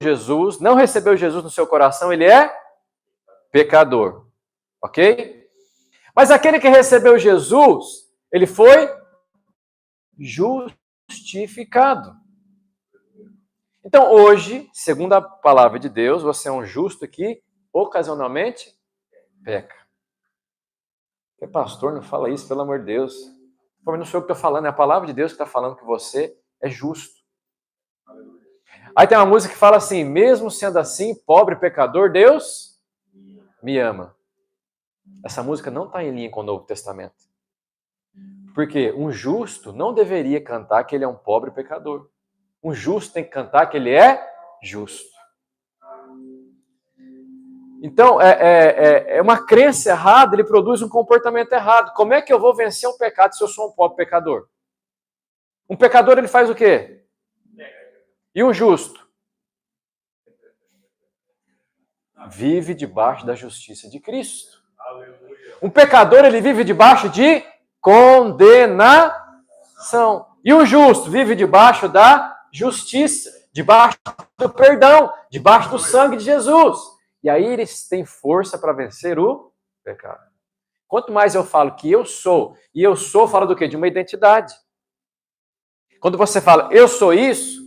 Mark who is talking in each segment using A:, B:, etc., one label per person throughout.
A: Jesus, não recebeu Jesus no seu coração, ele é pecador. Ok? Mas aquele que recebeu Jesus, ele foi justificado. Então hoje, segundo a palavra de Deus, você é um justo que ocasionalmente peca. Porque pastor, não fala isso, pelo amor de Deus. Não sou eu que estou falando, é a palavra de Deus que está falando que você é justo. Aí tem uma música que fala assim, mesmo sendo assim, pobre pecador, Deus me ama. Essa música não está em linha com o Novo Testamento. Porque um justo não deveria cantar que ele é um pobre pecador. Um justo tem que cantar que ele é justo. Então, é uma crença errada, ele produz um comportamento errado. Como é que eu vou vencer um pecado se eu sou um pobre pecador? Um pecador, ele faz o quê? E um justo? Vive debaixo da justiça de Cristo. Um pecador, ele vive debaixo de condenação. E o justo vive debaixo da justiça, debaixo do perdão, debaixo do sangue de Jesus. E aí eles têm força para vencer o pecado. Quanto mais eu falo que eu sou, e eu sou, fala do quê? De uma identidade. Quando você fala, eu sou isso,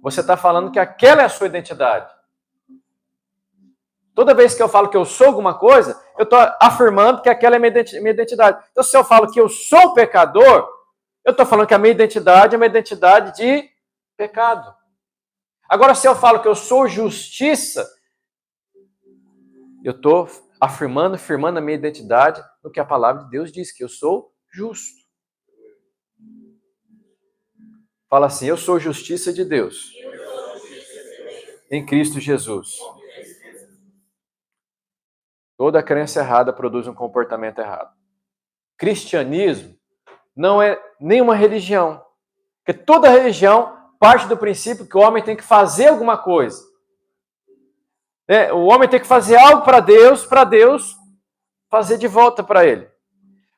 A: você está falando que aquela é a sua identidade. Toda vez que eu falo que eu sou alguma coisa, eu estou afirmando que aquela é minha identidade. Então, se eu falo que eu sou pecador, eu estou falando que a minha identidade é uma identidade de pecado. Agora, se eu falo que eu sou justiça, eu estou afirmando a minha identidade no que a palavra de Deus diz, que eu sou justo. Fala assim, eu sou justiça de Deus. Em Cristo Jesus. Toda crença errada produz um comportamento errado. Cristianismo não é nenhuma religião. Porque toda religião parte do princípio que o homem tem que fazer alguma coisa. O homem tem que fazer algo para Deus fazer de volta para ele.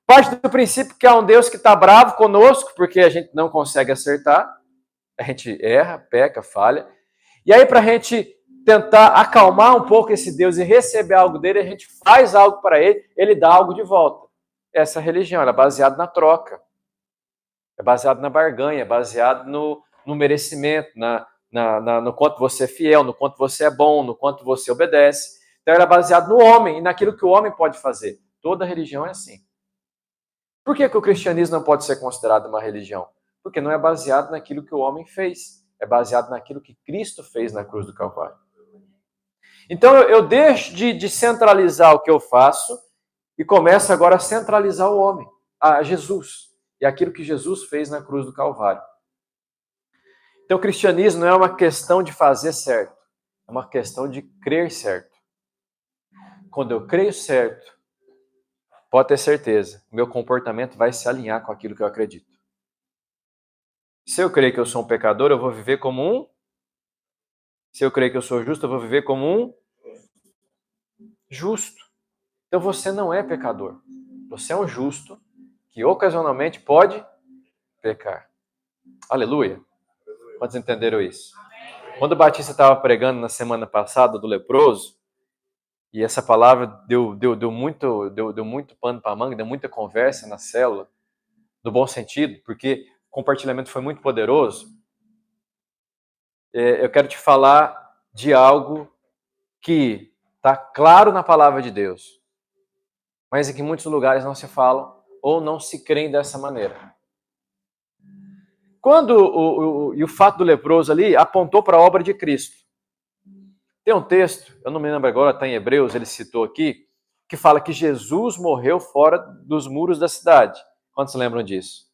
A: Parte do princípio que há um Deus que está bravo conosco, porque a gente não consegue acertar. A gente erra, peca, falha. E aí, para a gente tentar acalmar um pouco esse Deus e receber algo dele, a gente faz algo para ele, ele dá algo de volta. Essa religião, ela é baseada na troca. É baseada na barganha, é baseada no merecimento, no quanto você é fiel, no quanto você é bom, no quanto você obedece. Então, ela é baseada no homem e naquilo que o homem pode fazer. Toda religião é assim. Por que o cristianismo não pode ser considerado uma religião? Porque não é baseado naquilo que o homem fez. É baseado naquilo que Cristo fez na cruz do Calvário. Então eu deixo de centralizar o que eu faço e começo agora a centralizar o homem, a Jesus, e aquilo que Jesus fez na cruz do Calvário. Então o cristianismo não é uma questão de fazer certo, é uma questão de crer certo. Quando eu creio certo, pode ter certeza, o meu comportamento vai se alinhar com aquilo que eu acredito. Se eu creio que eu sou um pecador, eu vou viver como um. Se eu creio que eu sou justo, eu vou viver como um justo. Então você não é pecador. Você é um justo que ocasionalmente pode pecar. Aleluia. Quantos entenderam isso? Quando o Batista estava pregando na semana passada do leproso, e essa palavra deu muito pano para manga, deu muita conversa na célula, no bom sentido, porque o compartilhamento foi muito poderoso. Eu quero te falar de algo que está claro na palavra de Deus, mas em que muitos lugares não se falam ou não se creem dessa maneira. Quando o fato do leproso ali apontou para a obra de Cristo. Tem um texto, eu não me lembro agora, está em Hebreus, ele citou aqui, que fala que Jesus morreu fora dos muros da cidade. Quantos lembram disso?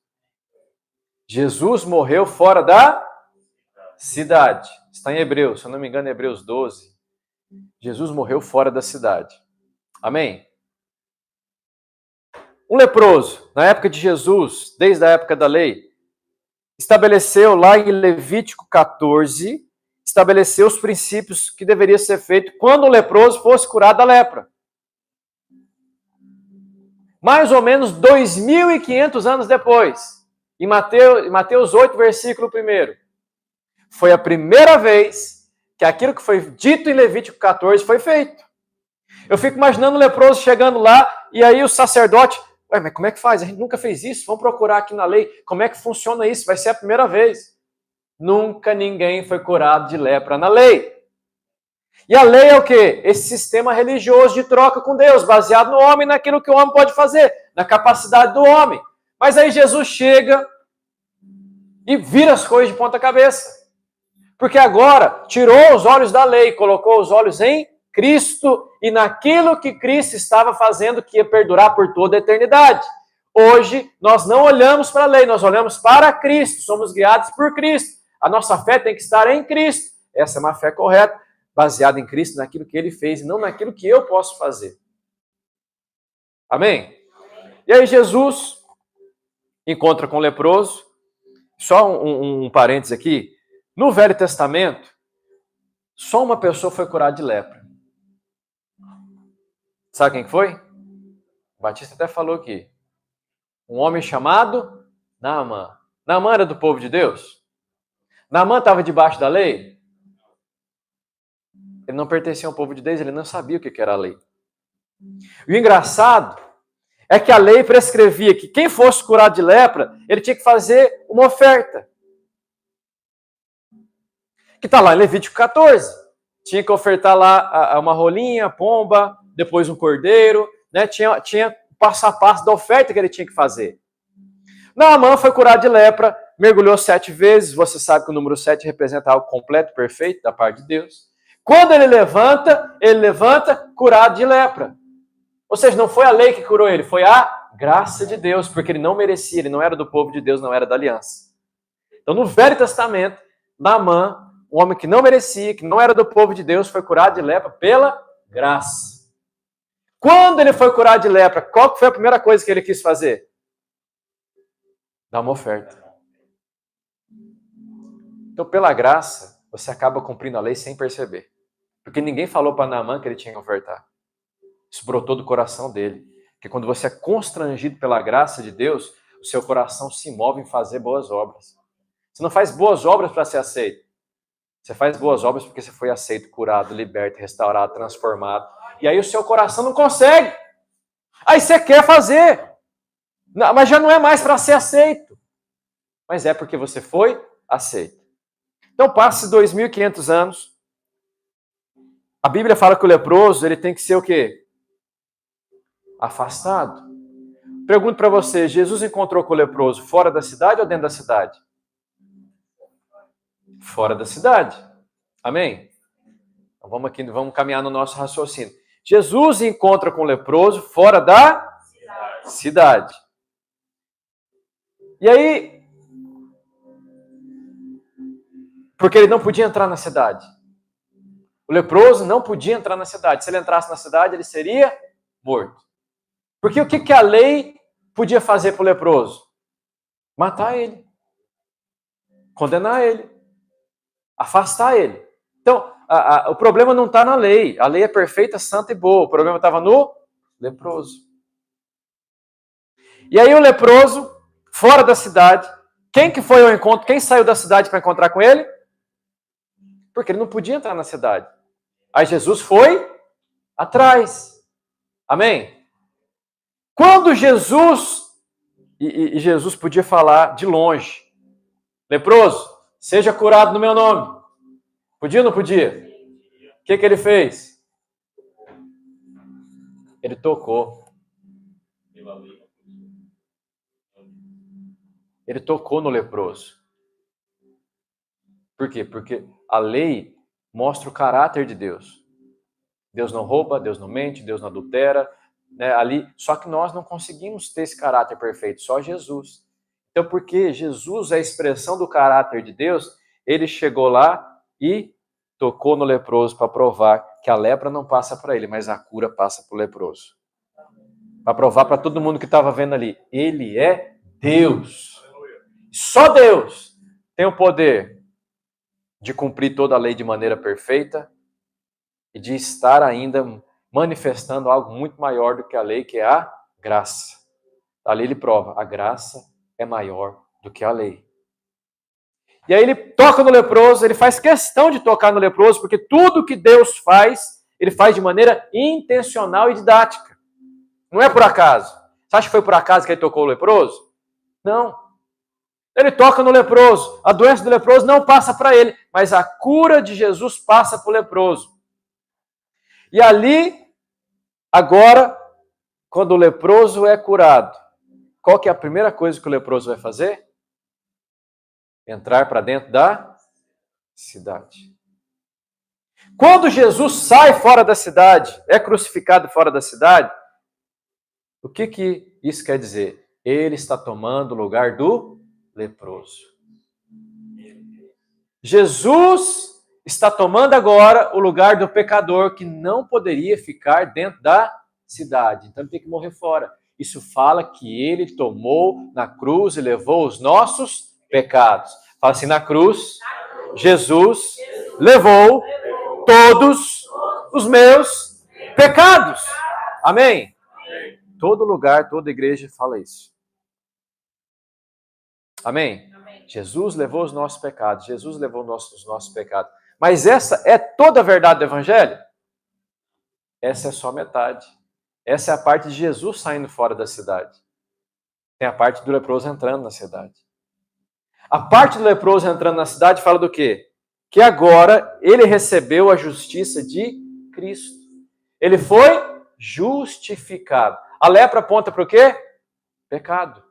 A: Jesus morreu fora da cidade. Está em Hebreus, se eu não me engano, é Hebreus 12. Jesus morreu fora da cidade. Amém? Um leproso, na época de Jesus, desde a época da lei, estabeleceu lá em Levítico 14, estabeleceu os princípios que deveria ser feito quando o leproso fosse curado da lepra. Mais ou menos 2.500 anos depois, em Mateus 8, versículo 1. Foi a primeira vez que aquilo que foi dito em Levítico 14 foi feito. Eu fico imaginando o leproso chegando lá, e aí o sacerdote, ué, mas como é que faz? A gente nunca fez isso, vamos procurar aqui na lei, como é que funciona isso? Vai ser a primeira vez. Nunca ninguém foi curado de lepra na lei. E a lei é o quê? Esse sistema religioso de troca com Deus, baseado no homem, naquilo que o homem pode fazer, na capacidade do homem. Mas aí Jesus chega e vira as coisas de ponta cabeça. Porque agora tirou os olhos da lei, colocou os olhos em Cristo e naquilo que Cristo estava fazendo que ia perdurar por toda a eternidade. Hoje, nós não olhamos para a lei, nós olhamos para Cristo, somos guiados por Cristo. A nossa fé tem que estar em Cristo. Essa é uma fé correta, baseada em Cristo, naquilo que Ele fez e não naquilo que eu posso fazer. Amém? E aí Jesus encontra com o leproso. Só um parênteses aqui. No Velho Testamento, só uma pessoa foi curada de lepra. Sabe quem foi? O Batista até falou aqui. Um homem chamado Naamã. Naamã era do povo de Deus? Naamã estava debaixo da lei? Ele não pertencia ao povo de Deus, ele não sabia o que era a lei. E o engraçado é que a lei prescrevia que quem fosse curado de lepra, ele tinha que fazer uma oferta. Que está lá em Levítico 14. Tinha que ofertar lá uma rolinha, pomba, depois um cordeiro, né? Tinha passo a passo da oferta que ele tinha que fazer. Naamã foi curado de lepra, mergulhou 7 vezes, você sabe que o número 7 representa algo completo, perfeito, da parte de Deus. Quando ele levanta curado de lepra. Ou seja, não foi a lei que curou ele, foi a graça de Deus, porque ele não merecia, ele não era do povo de Deus, não era da aliança. Então, no Velho Testamento, Naamã, um homem que não merecia, que não era do povo de Deus, foi curado de lepra pela graça. Quando ele foi curado de lepra, qual foi a primeira coisa que ele quis fazer? Dar uma oferta. Então, pela graça, você acaba cumprindo a lei sem perceber. Porque ninguém falou para Naamã que ele tinha que ofertar. Isso brotou do coração dele. Porque quando você é constrangido pela graça de Deus, o seu coração se move em fazer boas obras. Você não faz boas obras para ser aceito. Você faz boas obras porque você foi aceito, curado, liberto, restaurado, transformado. E aí o seu coração não consegue. Aí você quer fazer. Não, mas já não é mais para ser aceito. Mas é porque você foi aceito. Então, passe 2.500 anos. A Bíblia fala que o leproso ele tem que ser o quê? Afastado. Pergunto para você, Jesus encontrou com o leproso fora da cidade ou dentro da cidade? Fora da cidade. Amém? Então vamos caminhar no nosso raciocínio. Jesus encontra com o leproso fora da cidade. E aí, porque ele não podia entrar na cidade. O leproso não podia entrar na cidade. Se ele entrasse na cidade, ele seria morto. Porque o que a lei podia fazer para o leproso? Matar ele. Condenar ele. Afastar ele. Então, o problema não está na lei. A lei é perfeita, santa e boa. O problema estava no leproso. E aí o leproso, fora da cidade, quem que foi ao encontro? Quem saiu da cidade para encontrar com ele? Porque ele não podia entrar na cidade. Aí Jesus foi atrás. Amém? Quando Jesus, e Jesus podia falar de longe, leproso, seja curado no meu nome. Podia ou não podia? O que ele fez? Ele tocou. Ele tocou no leproso. Por quê? Porque a lei mostra o caráter de Deus. Deus não rouba, Deus não mente, Deus não adultera. Né, ali, só que nós não conseguimos ter esse caráter perfeito, só Jesus. Então, porque Jesus é a expressão do caráter de Deus, ele chegou lá e tocou no leproso para provar que a lepra não passa para ele, mas a cura passa para o leproso. Para provar para todo mundo que estava vendo ali, ele é Deus. Só Deus tem o poder de cumprir toda a lei de maneira perfeita e de estar ainda manifestando algo muito maior do que a lei, que é a graça. Ali ele prova, a graça é maior do que a lei. E aí ele toca no leproso, ele faz questão de tocar no leproso, porque tudo que Deus faz, ele faz de maneira intencional e didática. Não é por acaso. Você acha que foi por acaso que ele tocou o leproso? Não. Ele toca no leproso. A doença do leproso não passa para ele, mas a cura de Jesus passa para o leproso. E ali, agora, quando o leproso é curado, qual que é a primeira coisa que o leproso vai fazer? Entrar para dentro da cidade. Quando Jesus sai fora da cidade, é crucificado fora da cidade, o que isso quer dizer? Ele está tomando o lugar do leproso. Jesus está tomando agora o lugar do pecador que não poderia ficar dentro da cidade. Então ele tem que morrer fora. Isso fala que ele tomou na cruz e levou os nossos pecados. Fala assim, na cruz, Jesus levou todos os meus pecados. Amém? Todo lugar, toda igreja fala isso. Amém? Jesus levou os nossos pecados. Jesus levou os nossos pecados. Mas essa é toda a verdade do Evangelho? Essa é só metade. Essa é a parte de Jesus saindo fora da cidade. Tem a parte do leproso entrando na cidade. A parte do leproso entrando na cidade fala do quê? Que agora ele recebeu a justiça de Cristo. Ele foi justificado. A lepra aponta para o quê? Pecado.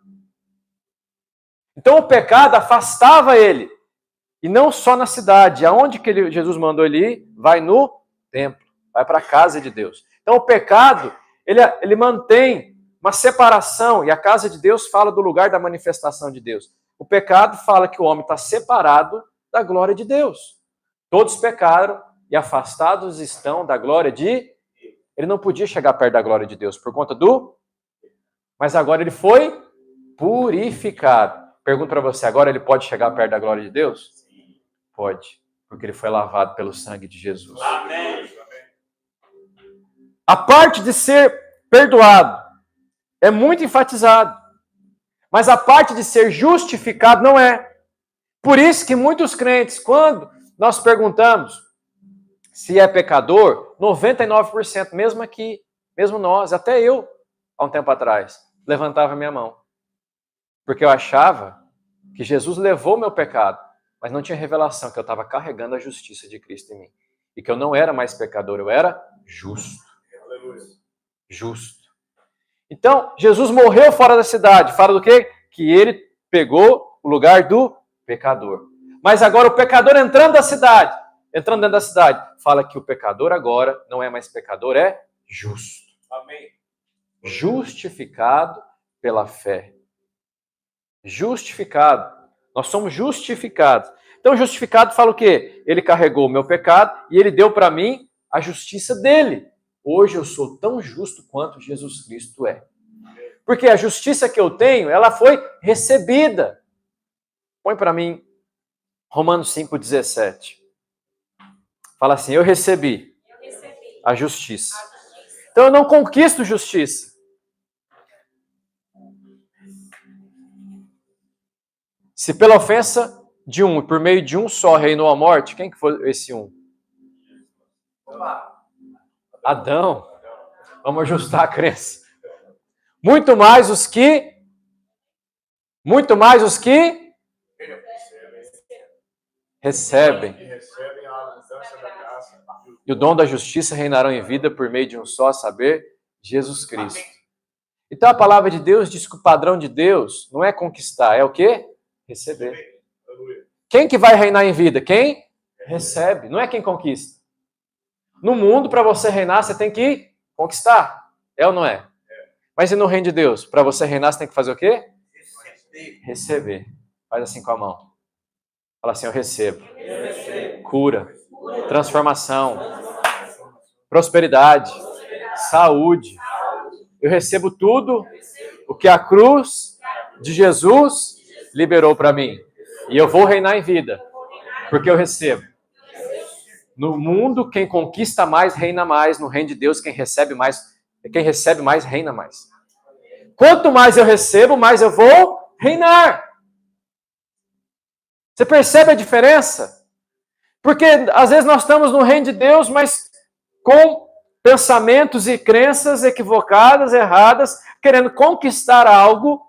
A: Então o pecado afastava ele. E não só na cidade. Aonde que Jesus mandou ele ir? Vai no templo. Vai para a casa de Deus. Então o pecado, ele mantém uma separação. E a casa de Deus fala do lugar da manifestação de Deus. O pecado fala que o homem está separado da glória de Deus. Todos pecaram e afastados estão da glória de... Ele não podia chegar perto da glória de Deus por conta do... Mas agora ele foi purificado. Pergunto para você, agora ele pode chegar perto da glória de Deus? Pode, porque ele foi lavado pelo sangue de Jesus. Amém. A parte de ser perdoado é muito enfatizado. Mas a parte de ser justificado não é. Por isso que muitos crentes, quando nós perguntamos se é pecador, 99%, mesmo aqui, mesmo nós, até eu, há um tempo atrás, levantava minha mão. Porque eu achava que Jesus levou meu pecado, mas não tinha revelação que eu estava carregando a justiça de Cristo em mim. E que eu não era mais pecador, eu era justo. Justo. Então, Jesus morreu fora da cidade. Fala do quê? Que ele pegou o lugar do pecador. Mas agora o pecador entrando dentro da cidade, fala que o pecador agora não é mais pecador, é justo. Amém. Justificado pela fé. Justificado. Nós somos justificados. Então, justificado fala o quê? Ele carregou o meu pecado e ele deu para mim a justiça dele. Hoje eu sou tão justo quanto Jesus Cristo é. Porque a justiça que eu tenho, ela foi recebida. Põe para mim Romanos 5,17. Fala assim, eu recebi a justiça. Então eu não conquisto justiça. Se pela ofensa de um, por meio de um só reinou a morte, quem que foi esse um? Adão. Vamos ajustar a crença. Muito mais os que recebem. E o dom da justiça reinarão em vida por meio de um só, a saber, Jesus Cristo. Então a palavra de Deus diz que o padrão de Deus não é conquistar, é o quê? Receber. Quem que vai reinar em vida? Quem recebe, não é quem conquista. No mundo, para você reinar, você tem que conquistar. É ou não é? Mas e no reino de Deus? Para você reinar, você tem que fazer o quê? Receber. Faz assim com a mão. Fala assim, eu recebo. Cura, transformação, prosperidade, saúde. Eu recebo tudo o que a cruz de Jesus liberou para mim. E eu vou reinar em vida, porque eu recebo. No mundo, quem conquista mais, reina mais. No reino de Deus, quem recebe mais, reina mais. Quanto mais eu recebo, mais eu vou reinar. Você percebe a diferença? Porque às vezes nós estamos no reino de Deus, mas com pensamentos e crenças equivocadas, erradas, querendo conquistar algo,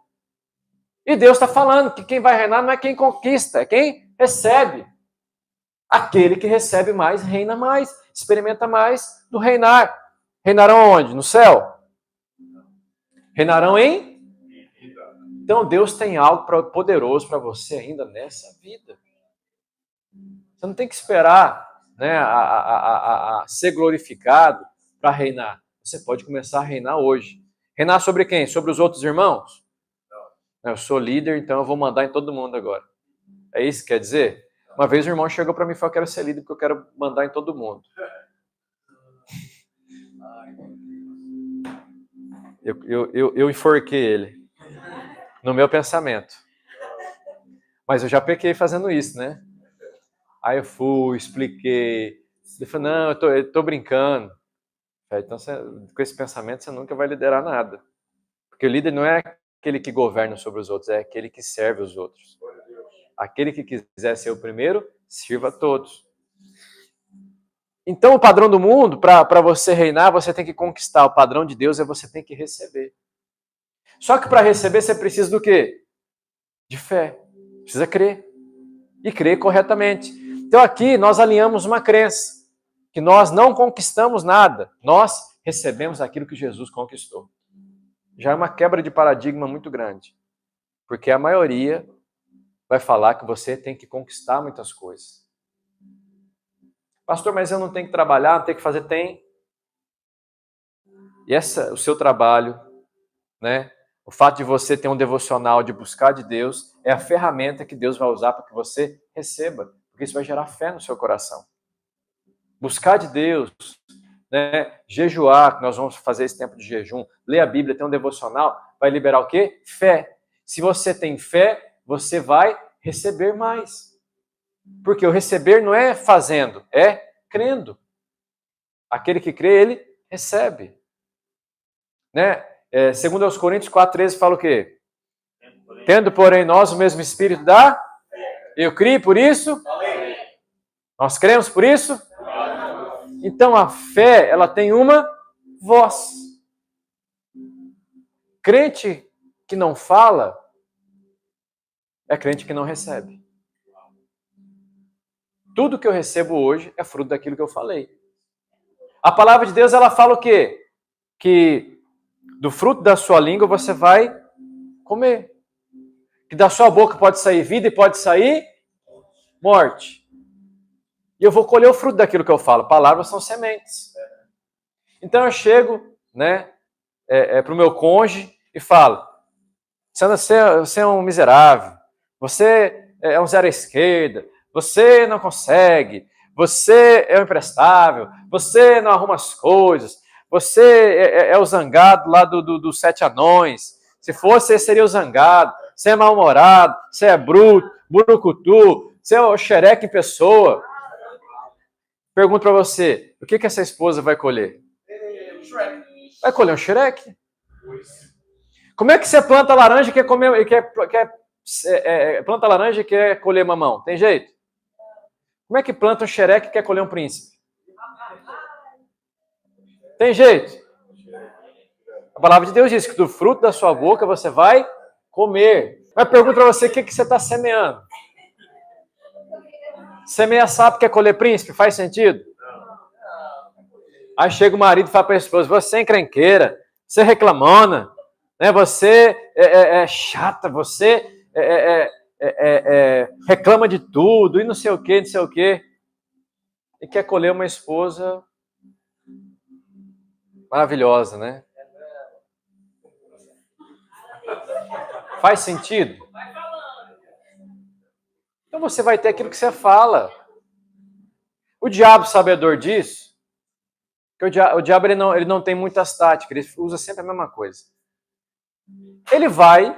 A: e Deus está falando que quem vai reinar não é quem conquista, é quem recebe. Aquele que recebe mais, reina mais, experimenta mais do reinar. Reinarão onde? No céu? Reinarão em? Então Deus tem algo poderoso para você ainda nessa vida. Você não tem que esperar, né, a ser glorificado para reinar. Você pode começar a reinar hoje. Reinar sobre quem? Sobre os outros irmãos? Não. Eu sou líder, então eu vou mandar em todo mundo agora. É isso que quer dizer? Uma vez o irmão chegou para mim e falou: eu quero ser líder porque eu quero mandar em todo mundo. Eu enforquei ele no meu pensamento. Mas eu já pequei fazendo isso, né? Aí eu fui, expliquei. Ele falou: não, eu tô brincando. Então, com esse pensamento, você nunca vai liderar nada. Porque o líder não é aquele que governa sobre os outros, é aquele que serve os outros. Aquele que quiser ser o primeiro, sirva a todos. Então, o padrão do mundo, para você reinar, você tem que conquistar. O padrão de Deus é você tem que receber. Só que para receber, você precisa do quê? De fé. Precisa crer. E crer corretamente. Então, aqui, nós alinhamos uma crença. Que nós não conquistamos nada. Nós recebemos aquilo que Jesus conquistou. Já é uma quebra de paradigma muito grande. Porque a maioria vai falar que você tem que conquistar muitas coisas. Pastor, mas eu não tenho que trabalhar, não tenho que fazer? Tem. E o seu trabalho, né? O fato de você ter um devocional, de buscar de Deus, é a ferramenta que Deus vai usar para que você receba. Porque isso vai gerar fé no seu coração. Buscar de Deus, né? Jejuar, que nós vamos fazer esse tempo de jejum, ler a Bíblia, ter um devocional, vai liberar o quê? Fé. Se você tem fé, você vai receber mais. Porque o receber não é fazendo, é crendo. Aquele que crê, ele recebe. Né? Segundo aos Coríntios 4,13 fala o quê? Tendo, porém, nós o mesmo Espírito da... Eu criei por isso? Nós cremos por isso? Então a fé, ela tem uma voz. Crente que não fala é crente que não recebe. Tudo que eu recebo hoje é fruto daquilo que eu falei. A palavra de Deus, ela fala o quê? Que do fruto da sua língua você vai comer. Que da sua boca pode sair vida e pode sair morte. E eu vou colher o fruto daquilo que eu falo. Palavras são sementes. Então eu chego, né, para o meu cônjuge e falo: você é um miserável, você é um zero à esquerda, você não consegue, você é um imprestável, você não arruma as coisas, você é o zangado lá dos 7 anões. Se fosse, você seria o zangado. Você é mal-humorado, você é bruto, burucutu, você é o xereque em pessoa. Pergunto para você, o que essa esposa vai colher? Vai colher um xereque? Como é que você planta laranja e quer comer, planta laranja e quer colher mamão? Tem jeito? Como é que planta um xereque e quer colher um príncipe? Tem jeito? A palavra de Deus diz que do fruto da sua boca você vai comer. Mas pergunto para você, o que você está semeando? Semeia sapo, quer colher príncipe? Faz sentido? Aí chega o marido e fala para a esposa: você é encrenqueira, você é reclamona, né? Você é chata, você reclama de tudo e não sei o que, não sei o que. E quer colher uma esposa maravilhosa, né? Faz sentido? Então você vai ter aquilo que você fala. O diabo, sabedor disso, que o diabo ele não tem muitas táticas, ele usa sempre a mesma coisa. Ele vai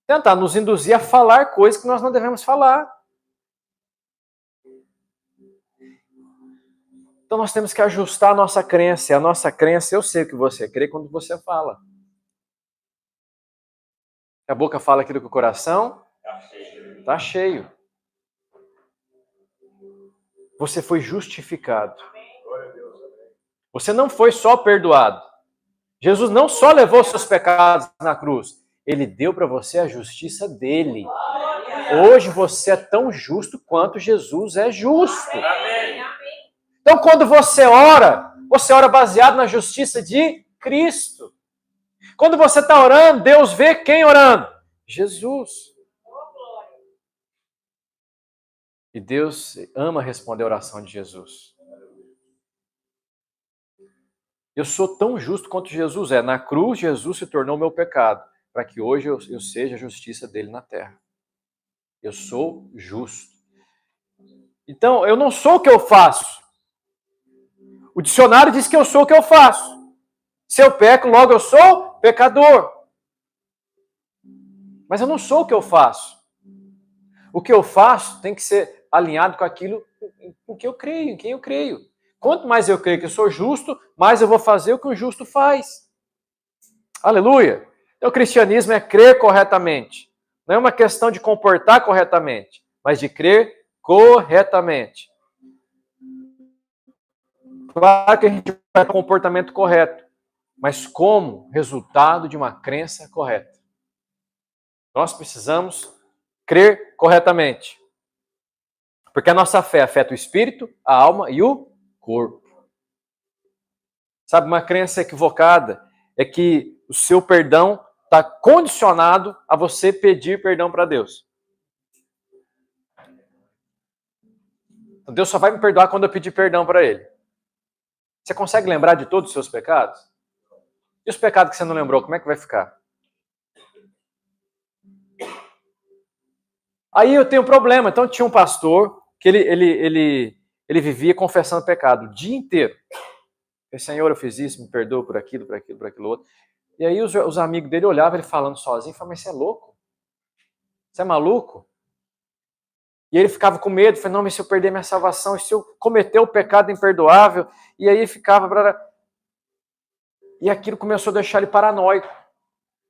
A: tentar nos induzir a falar coisas que nós não devemos falar. Então nós temos que ajustar a nossa crença. A nossa crença, eu sei o que você crê quando você fala. A boca fala aquilo que o coração está cheio. Você foi justificado. Você não foi só perdoado. Jesus não só levou seus pecados na cruz, ele deu para você a justiça dele. Hoje você é tão justo quanto Jesus é justo. Então quando você ora baseado na justiça de Cristo. Quando você está orando, Deus vê quem orando? Jesus. E Deus ama responder a oração de Jesus. Eu sou tão justo quanto Jesus é. Na cruz, Jesus se tornou meu pecado, para que hoje eu seja a justiça dele na terra. Eu sou justo. Então, eu não sou o que eu faço. O dicionário diz que eu sou o que eu faço. Se eu peco, logo eu sou pecador. Mas eu não sou o que eu faço. O que eu faço tem que ser alinhado com aquilo em que eu creio, em quem eu creio. Quanto mais eu creio que eu sou justo, mais eu vou fazer o que o justo faz. Aleluia! Então, o cristianismo é crer corretamente. Não é uma questão de comportar corretamente, mas de crer corretamente. Claro que a gente vai ter um comportamento correto, mas como resultado de uma crença correta. Nós precisamos crer corretamente. Porque a nossa fé afeta o espírito, a alma e o corpo. Sabe, uma crença equivocada é que o seu perdão está condicionado a você pedir perdão para Deus. Então, Deus só vai me perdoar quando eu pedir perdão para Ele. Você consegue lembrar de todos os seus pecados? E os pecados que você não lembrou, como é que vai ficar? Aí eu tenho um problema. Então tinha um pastor que ele vivia confessando pecado o dia inteiro. Senhor, eu fiz isso, me perdoa por aquilo, por aquilo, por aquilo outro. E aí os amigos dele olhavam ele falando sozinho e falavam, mas você é louco? Você é maluco? E ele ficava com medo, falou, não, mas se eu perder minha salvação, se eu cometer o pecado imperdoável, e aí ficava... E aquilo começou a deixar ele paranoico.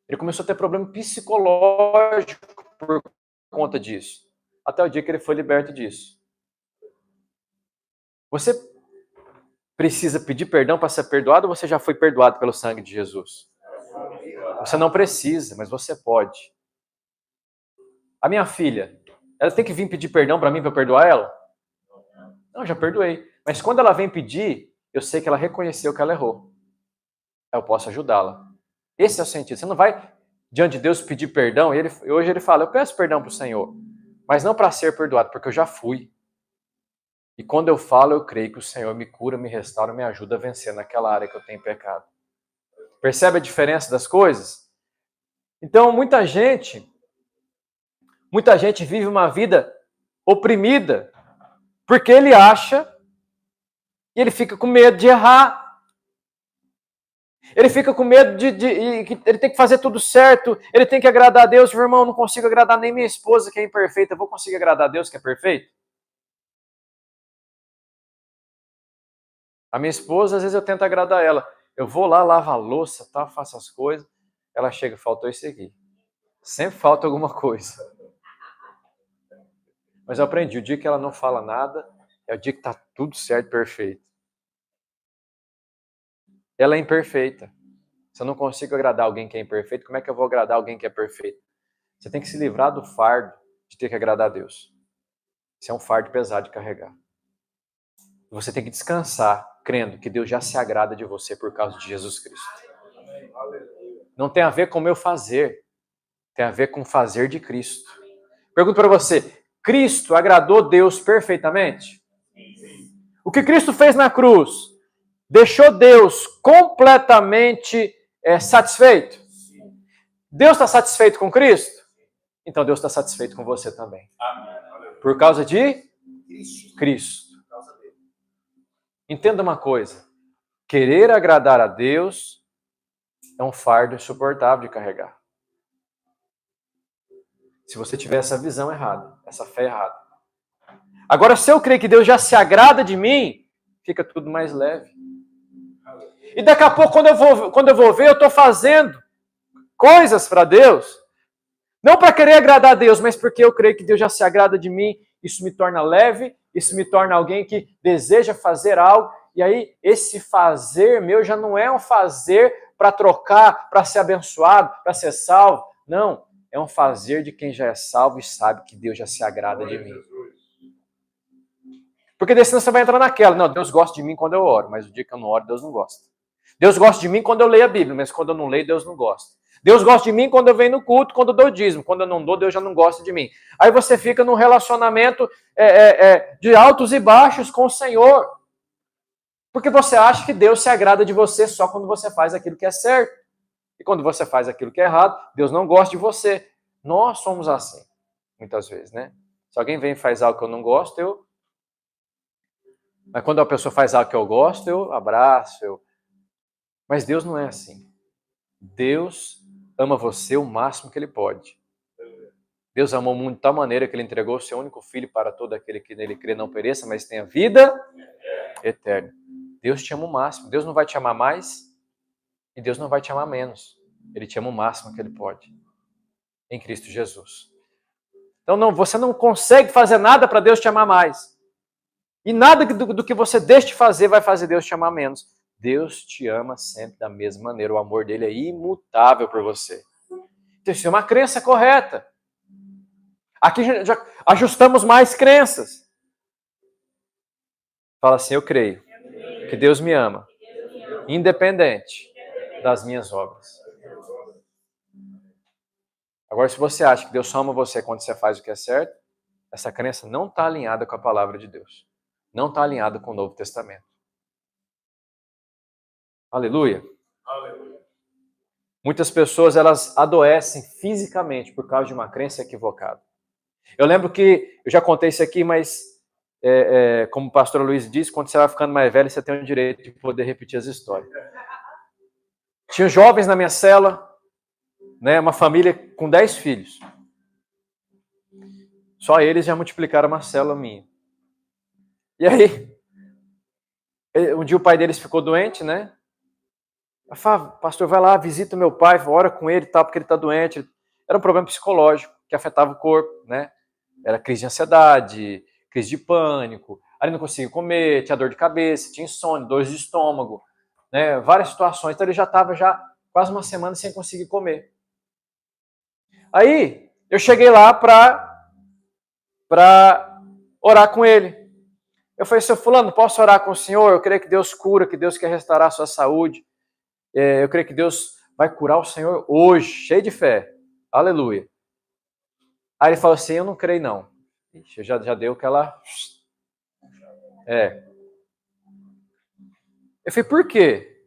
A: Ele começou a ter problema psicológico por conta disso. Até o dia que ele foi liberto disso. Você precisa pedir perdão para ser perdoado ou você já foi perdoado pelo sangue de Jesus? Você não precisa, mas você pode. A minha filha, ela tem que vir pedir perdão para mim para eu perdoar ela? Não, já perdoei. Mas quando ela vem pedir, eu sei que ela reconheceu que ela errou. Eu posso ajudá-la. Esse é o sentido. Você não vai diante de Deus pedir perdão. E hoje ele fala, eu peço perdão para o Senhor. Mas não para ser perdoado, porque eu já fui. E quando eu falo, eu creio que o Senhor me cura, me restaura, me ajuda a vencer naquela área que eu tenho pecado. Percebe a diferença das coisas? Então, muita gente vive uma vida oprimida porque ele acha e ele fica com medo de errar. Ele fica com medo de ele tem que fazer tudo certo, ele tem que agradar a Deus. Meu irmão, eu não consigo agradar nem minha esposa que é imperfeita, eu vou conseguir agradar a Deus que é perfeito? A minha esposa, às vezes eu tento agradar ela. Eu vou lá, lavo a louça, tá, faço as coisas. Ela chega, faltou isso aqui. Sempre falta alguma coisa. Mas eu aprendi, o dia que ela não fala nada, é o dia que tá tudo certo, perfeito. Ela é imperfeita. Se eu não consigo agradar alguém que é imperfeito, como é que eu vou agradar alguém que é perfeito? Você tem que se livrar do fardo de ter que agradar a Deus. Isso é um fardo pesado de carregar. Você tem que descansar, crendo que Deus já se agrada de você por causa de Jesus Cristo. Não tem a ver com o meu fazer, tem a ver com o fazer de Cristo. Pergunto para você, Cristo agradou Deus perfeitamente? O que Cristo fez na cruz deixou Deus completamente satisfeito? Deus está satisfeito com Cristo? Então Deus está satisfeito com você também. Por causa de Cristo. Entenda uma coisa, querer agradar a Deus é um fardo insuportável de carregar. Se você tiver essa visão errada, essa fé errada. Agora, se eu crer que Deus já se agrada de mim, fica tudo mais leve. E daqui a pouco, quando eu vou ver, eu estou fazendo coisas para Deus, não para querer agradar a Deus, mas porque eu creio que Deus já se agrada de mim, isso me torna leve, isso me torna alguém que deseja fazer algo, e aí esse fazer meu já não é um fazer para trocar, para ser abençoado, para ser salvo. Não, é um fazer de quem já é salvo e sabe que Deus já se agrada de mim. Porque daí senão você vai entrar naquela, não, Deus gosta de mim quando eu oro, mas o dia que eu não oro, Deus não gosta. Deus gosta de mim quando eu leio a Bíblia, mas quando eu não leio, Deus não gosta. Deus gosta de mim quando eu venho no culto, quando eu dou dízimo. Quando eu não dou, Deus já não gosta de mim. Aí você fica num relacionamento de altos e baixos com o Senhor. Porque você acha que Deus se agrada de você só quando você faz aquilo que é certo. E quando você faz aquilo que é errado, Deus não gosta de você. Nós somos assim, muitas vezes, né? Se alguém vem e faz algo que eu não gosto, Mas quando a pessoa faz algo que eu gosto, eu abraço, Mas Deus não é assim. Deus ama você o máximo que Ele pode. Deus amou o mundo de tal maneira que Ele entregou o seu único Filho para todo aquele que nele crê não pereça, mas tenha vida eterna. Deus te ama o máximo. Deus não vai te amar mais e Deus não vai te amar menos. Ele te ama o máximo que Ele pode. Em Cristo Jesus. Então você não consegue fazer nada para Deus te amar mais. E nada do que você deixa de fazer vai fazer Deus te amar menos. Deus te ama sempre da mesma maneira. O amor dele é imutável por você. Então isso é uma crença correta. Aqui já ajustamos mais crenças. Fala assim, eu creio que Deus me ama, independente das minhas obras. Agora, se você acha que Deus só ama você quando você faz o que é certo, essa crença não está alinhada com a palavra de Deus. Não está alinhada com o Novo Testamento. Aleluia. Aleluia. Muitas pessoas, elas adoecem fisicamente por causa de uma crença equivocada. Eu lembro que, eu já contei isso aqui, mas como o pastor Luiz disse, quando você vai ficando mais velho, você tem o direito de poder repetir as histórias. Tinha jovens na minha cela, né, uma família com 10 filhos. Só eles já multiplicaram uma célula minha. E aí, um dia o pai deles ficou doente, né? Eu falava, pastor, vai lá, visita o meu pai, ora com ele e tal, porque ele está doente. Era um problema psicológico que afetava o corpo, né? Era crise de ansiedade, crise de pânico, aí ele não conseguia comer, tinha dor de cabeça, tinha insônia, dores de estômago, né? Várias situações. Então ele já estava quase uma semana sem conseguir comer. Aí eu cheguei lá para orar com ele. Eu falei, seu fulano, posso orar com o senhor? Eu creio que Deus cura, que Deus quer restaurar a sua saúde. Eu creio que Deus vai curar o senhor hoje, cheio de fé. Aleluia. Aí ele falou assim, eu não creio não. Ixi, já deu aquela... Eu falei, por quê?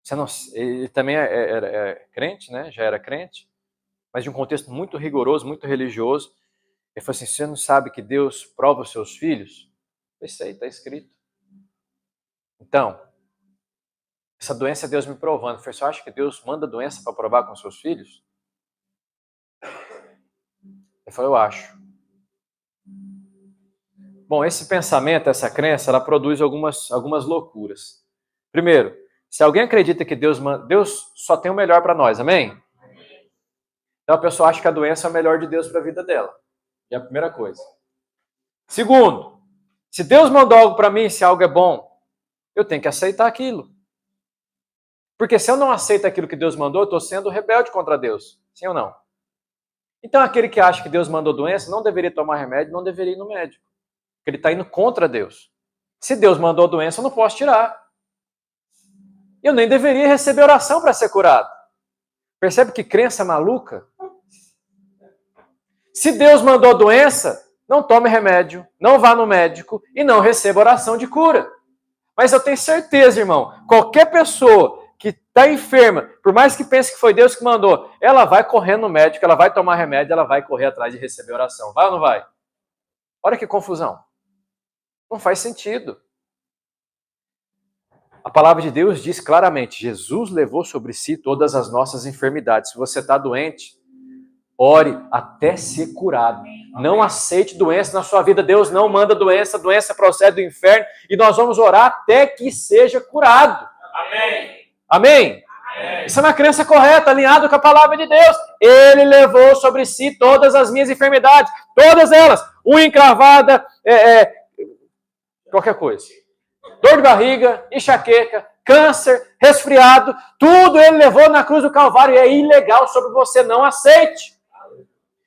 A: Você não... Ele também era crente, né? Já era crente. Mas de um contexto muito rigoroso, muito religioso. Ele falou assim, você não sabe que Deus prova os seus filhos? Isso aí está escrito. Então, essa doença é Deus me provando. Eu falei, você acha que Deus manda doença para provar com seus filhos? Ele falou, eu acho. Bom, esse pensamento, essa crença, ela produz algumas loucuras. Primeiro, se alguém acredita que Deus só tem o melhor para nós, amém? Então a pessoa acha que a doença é o melhor de Deus para a vida dela. É a primeira coisa. Segundo, se Deus mandou algo para mim, se algo é bom, eu tenho que aceitar aquilo. Porque se eu não aceito aquilo que Deus mandou, eu estou sendo rebelde contra Deus. Sim ou não? Então aquele que acha que Deus mandou doença não deveria tomar remédio, não deveria ir no médico. Porque ele está indo contra Deus. Se Deus mandou doença, eu não posso tirar. Eu nem deveria receber oração para ser curado. Percebe que crença maluca? Se Deus mandou doença, não tome remédio, não vá no médico e não receba oração de cura. Mas eu tenho certeza, irmão, qualquer pessoa que está enferma, por mais que pense que foi Deus que mandou, ela vai correr no médico, ela vai tomar remédio, ela vai correr atrás de receber oração. Vai ou não vai? Olha que confusão. Não faz sentido. A palavra de Deus diz claramente, Jesus levou sobre si todas as nossas enfermidades. Se você está doente, ore até ser curado. Não aceite doença na sua vida. Deus não manda doença, doença procede do inferno e nós vamos orar até que seja curado. Amém. Amém? Amém. Isso é uma crença correta, alinhada com a palavra de Deus. Ele levou sobre si todas as minhas enfermidades, todas elas. unha encravada, qualquer coisa. Dor de barriga, enxaqueca, câncer, resfriado, tudo ele levou na cruz do Calvário e é ilegal sobre você, não aceite.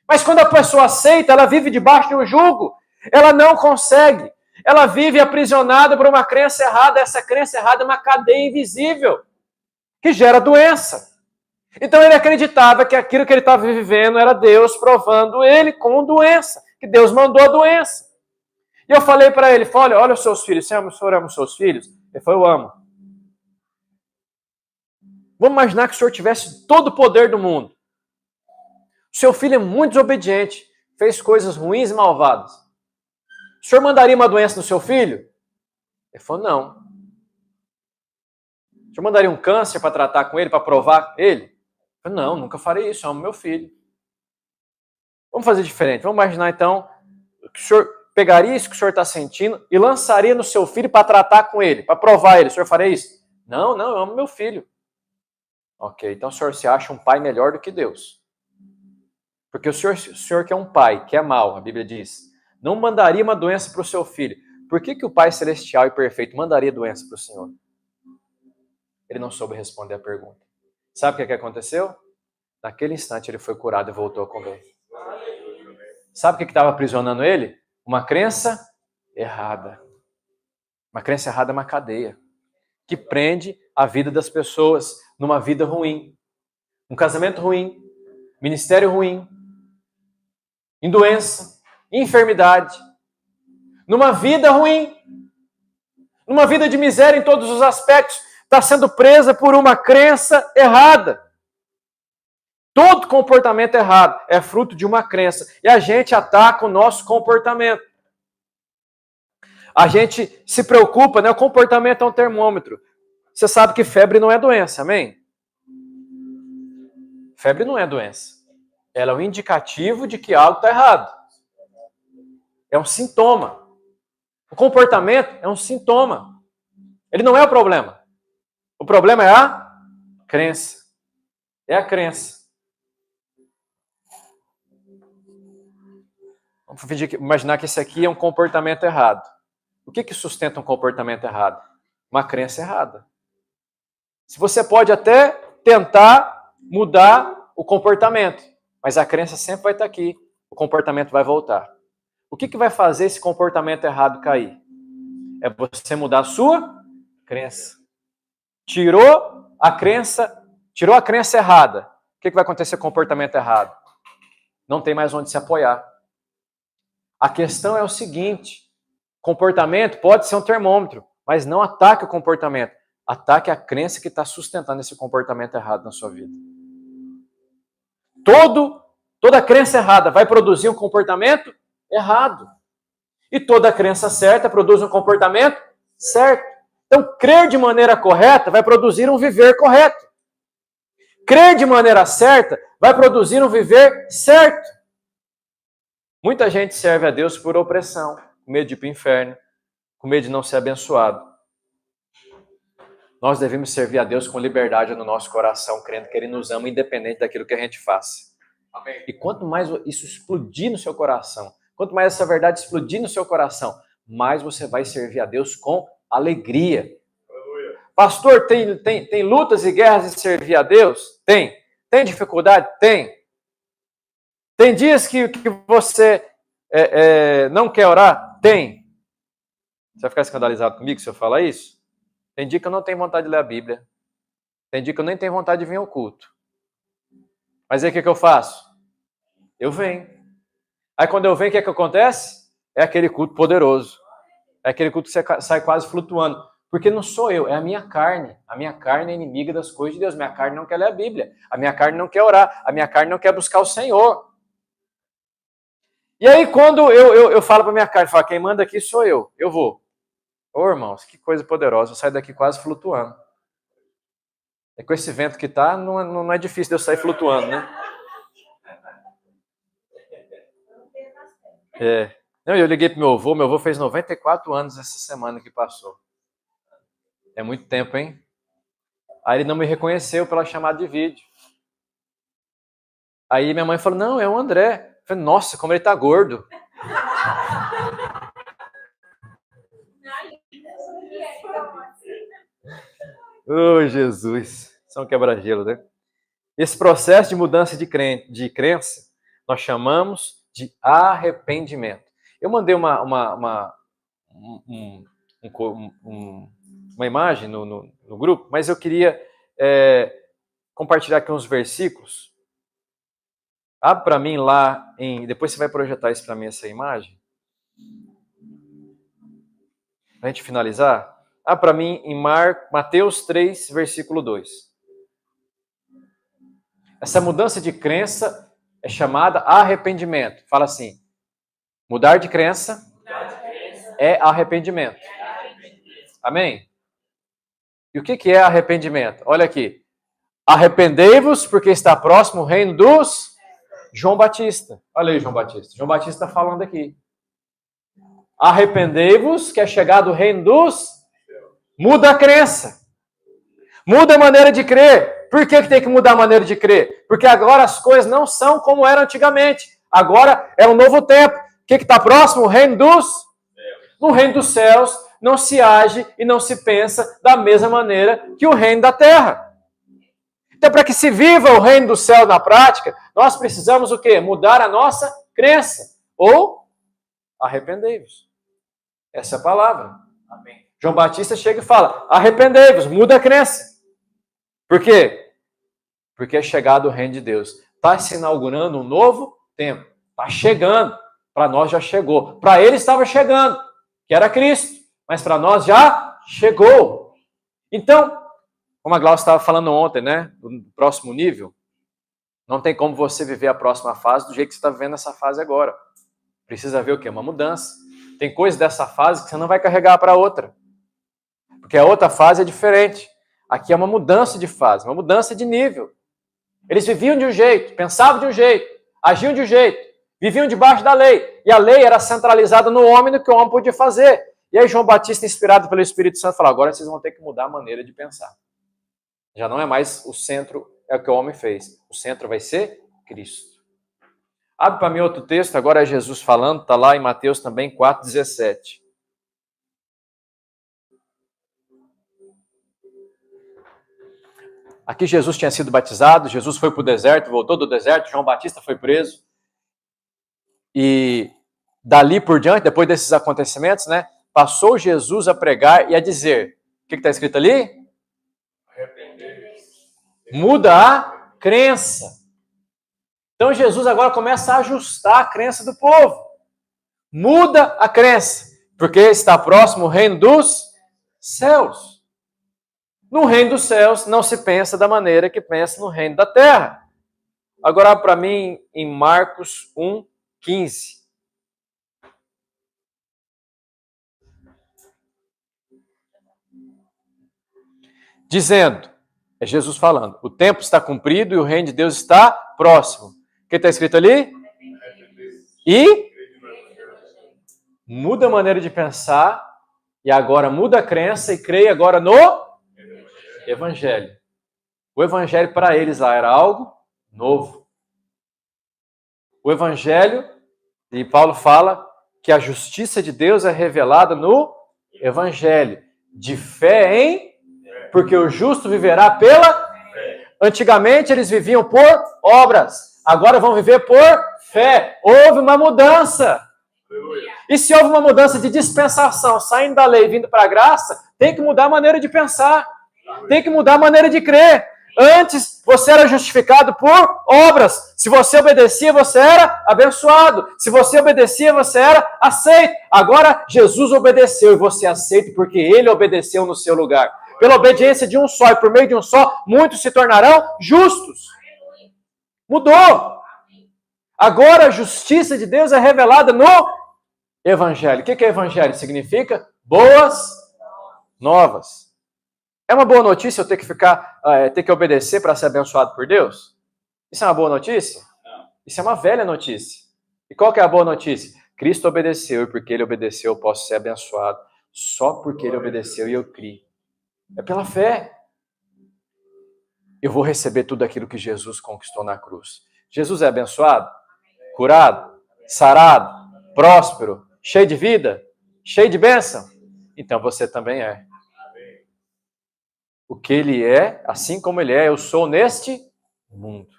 A: Mas quando a pessoa aceita, ela vive debaixo de um jugo, ela não consegue. Ela vive aprisionada por uma crença errada. Essa crença errada é uma cadeia invisível que gera doença. Então ele acreditava que aquilo que ele estava vivendo era Deus provando ele com doença, que Deus mandou a doença. E eu falei para ele, olha os seus filhos, o senhor ama os seus filhos? Ele falou, eu amo. Vamos imaginar que o senhor tivesse todo o poder do mundo. O seu filho é muito desobediente, fez coisas ruins e malvadas. O senhor mandaria uma doença no seu filho? Ele falou, não. O senhor mandaria um câncer para tratar com ele, para provar ele? Eu falei, não, nunca farei isso, eu amo meu filho. Vamos fazer diferente. Vamos imaginar então que o senhor pegaria isso que o senhor está sentindo e lançaria no seu filho para tratar com ele, para provar ele. O senhor faria isso? Não, eu amo meu filho. Ok, então o senhor se acha um pai melhor do que Deus. Porque o senhor que é um pai, que é mau, a Bíblia diz, não mandaria uma doença para o seu filho. Por que o Pai Celestial e Perfeito mandaria doença para o Senhor? Ele não soube responder a pergunta. Sabe o que aconteceu? Naquele instante ele foi curado e voltou a comer. Sabe o que estava aprisionando ele? Uma crença errada. Uma crença errada é uma cadeia que prende a vida das pessoas numa vida ruim. Um casamento ruim, ministério ruim, em doença, em enfermidade, numa vida ruim, numa vida de miséria em todos os aspectos, está sendo presa por uma crença errada. Todo comportamento errado é fruto de uma crença. E a gente ataca o nosso comportamento. A gente se preocupa, né? O comportamento é um termômetro. Você sabe que febre não é doença, amém? Febre não é doença. Ela é um indicativo de que algo está errado. É um sintoma. O comportamento é um sintoma. Ele não é o problema. O problema é a crença. É a crença. Vamos imaginar que esse aqui é um comportamento errado. O que sustenta um comportamento errado? Uma crença errada. Se você pode até tentar mudar o comportamento, mas a crença sempre vai estar aqui. O comportamento vai voltar. O que vai fazer esse comportamento errado cair? É você mudar a sua crença. Tirou a crença errada. O que vai acontecer com o comportamento errado? Não tem mais onde se apoiar. A questão é o seguinte: comportamento pode ser um termômetro, mas não ataque o comportamento. Ataque a crença que está sustentando esse comportamento errado na sua vida. Toda crença errada vai produzir um comportamento errado. E toda crença certa produz um comportamento certo. Então, crer de maneira correta vai produzir um viver correto. Crer de maneira certa vai produzir um viver certo. Muita gente serve a Deus por opressão, com medo de ir para o inferno, com medo de não ser abençoado. Nós devemos servir a Deus com liberdade no nosso coração, crendo que Ele nos ama independente daquilo que a gente faça. Amém. E quanto mais isso explodir no seu coração, quanto mais essa verdade explodir no seu coração, mais você vai servir a Deus com alegria. Aleluia. Pastor, tem lutas e guerras em servir a Deus? Tem. Tem dificuldade? Tem. Tem dias que você não quer orar? Tem. Você vai ficar escandalizado comigo se eu falar isso? Tem dia que eu não tenho vontade de ler a Bíblia. Tem dia que eu nem tenho vontade de vir ao culto. Mas aí o que eu faço? Eu venho. Aí quando eu venho, o que acontece? É aquele culto poderoso. É aquele culto que você sai quase flutuando. Porque não sou eu, é a minha carne. A minha carne é inimiga das coisas de Deus. Minha carne não quer ler a Bíblia. A minha carne não quer orar. A minha carne não quer buscar o Senhor. E aí quando eu falo para minha carne, quem manda aqui sou eu vou. Ô irmãos, que coisa poderosa, eu saio daqui quase flutuando. É com esse vento que tá, não é difícil de eu sair flutuando, né? Eu liguei pro meu avô fez 94 anos essa semana que passou. É muito tempo, hein? Aí ele não me reconheceu pela chamada de vídeo. Aí minha mãe falou, não, é o André. Eu falei, nossa, como ele tá gordo. Oh, Jesus. São quebra-gelo, né? Esse processo de mudança de crença, nós chamamos de arrependimento. Eu mandei uma imagem no grupo, mas eu queria compartilhar aqui uns versículos. Abre para mim lá, depois você vai projetar isso para mim, essa imagem. Para a gente finalizar. Abre para mim em Mateus 3, versículo 2. Essa mudança de crença é chamada arrependimento. Fala assim, mudar de crença é arrependimento. Amém? E o que é arrependimento? Olha aqui. Arrependei-vos porque está próximo o reino dos João Batista. Olha aí, João Batista. João Batista está falando aqui. Arrependei-vos que é chegado o reino dos... Muda a crença. Muda a maneira de crer. Por que tem que mudar a maneira de crer? Porque agora as coisas não são como eram antigamente. Agora é um novo tempo. O que está próximo? O reino dos... No reino dos céus não se age e não se pensa da mesma maneira que o reino da terra. Então, para que se viva o reino do céu na prática, nós precisamos o quê? Mudar a nossa crença. Ou arrependei-vos. Essa é a palavra. Amém. João Batista chega e fala, arrependei-vos, muda a crença. Por quê? Porque é chegado o reino de Deus. Está se inaugurando um novo tempo. Está chegando. Para nós já chegou. Para ele estava chegando, que era Cristo. Mas para nós já chegou. Então, como a Glaucia estava falando ontem, né? Do próximo nível, não tem como você viver a próxima fase do jeito que você está vivendo essa fase agora. Precisa ver o quê? Uma mudança. Tem coisas dessa fase que você não vai carregar para outra. Porque a outra fase é diferente. Aqui é uma mudança de fase, uma mudança de nível. Eles viviam de um jeito, pensavam de um jeito, agiam de um jeito, viviam debaixo da lei. E a lei era centralizada no homem, no que o homem podia fazer. E aí João Batista, inspirado pelo Espírito Santo, falou, agora vocês vão ter que mudar a maneira de pensar. Já não é mais o centro, é o que o homem fez. O centro vai ser Cristo. Abre para mim outro texto, agora é Jesus falando, está lá em Mateus também, 4,17. Aqui Jesus tinha sido batizado, Jesus foi para o deserto, voltou do deserto, João Batista foi preso. E dali por diante, depois desses acontecimentos, né, passou Jesus a pregar e a dizer, o que está escrito ali? Muda a crença. Então Jesus agora começa a ajustar a crença do povo. Muda a crença, porque está próximo o reino dos céus. No reino dos céus não se pensa da maneira que pensa no reino da terra. Agora para mim em Marcos 1:15. Dizendo, é Jesus falando, o tempo está cumprido e o reino de Deus está próximo. O que está escrito ali? E muda a maneira de pensar e agora muda a crença e creia agora no Evangelho. O Evangelho para eles lá era algo novo. O Evangelho, e Paulo fala que a justiça de Deus é revelada no Evangelho. De fé em... Porque o justo viverá pela... Antigamente eles viviam por obras. Agora vão viver por fé. Houve uma mudança. E se houve uma mudança de dispensação, saindo da lei e vindo para a graça, tem que mudar a maneira de pensar. Tem que mudar a maneira de crer. Antes, você era justificado por obras. Se você obedecia, você era abençoado. Se você obedecia, você era aceito. Agora, Jesus obedeceu e você é aceito porque Ele obedeceu no seu lugar. Pela obediência de um só e por meio de um só, muitos se tornarão justos. Mudou. Agora, a justiça de Deus é revelada no Evangelho. O que é Evangelho? Significa boas novas. É uma boa notícia eu ter que obedecer para ser abençoado por Deus? Isso é uma boa notícia? Não. Isso é uma velha notícia. E qual que é a boa notícia? Cristo obedeceu e porque Ele obedeceu eu posso ser abençoado. Só porque Ele obedeceu e eu criei. É pela fé. Eu vou receber tudo aquilo que Jesus conquistou na cruz. Jesus é abençoado? Curado? Sarado? Próspero? Cheio de vida? Cheio de bênção? Então você também é. o que ele é, assim como ele é, eu sou neste mundo.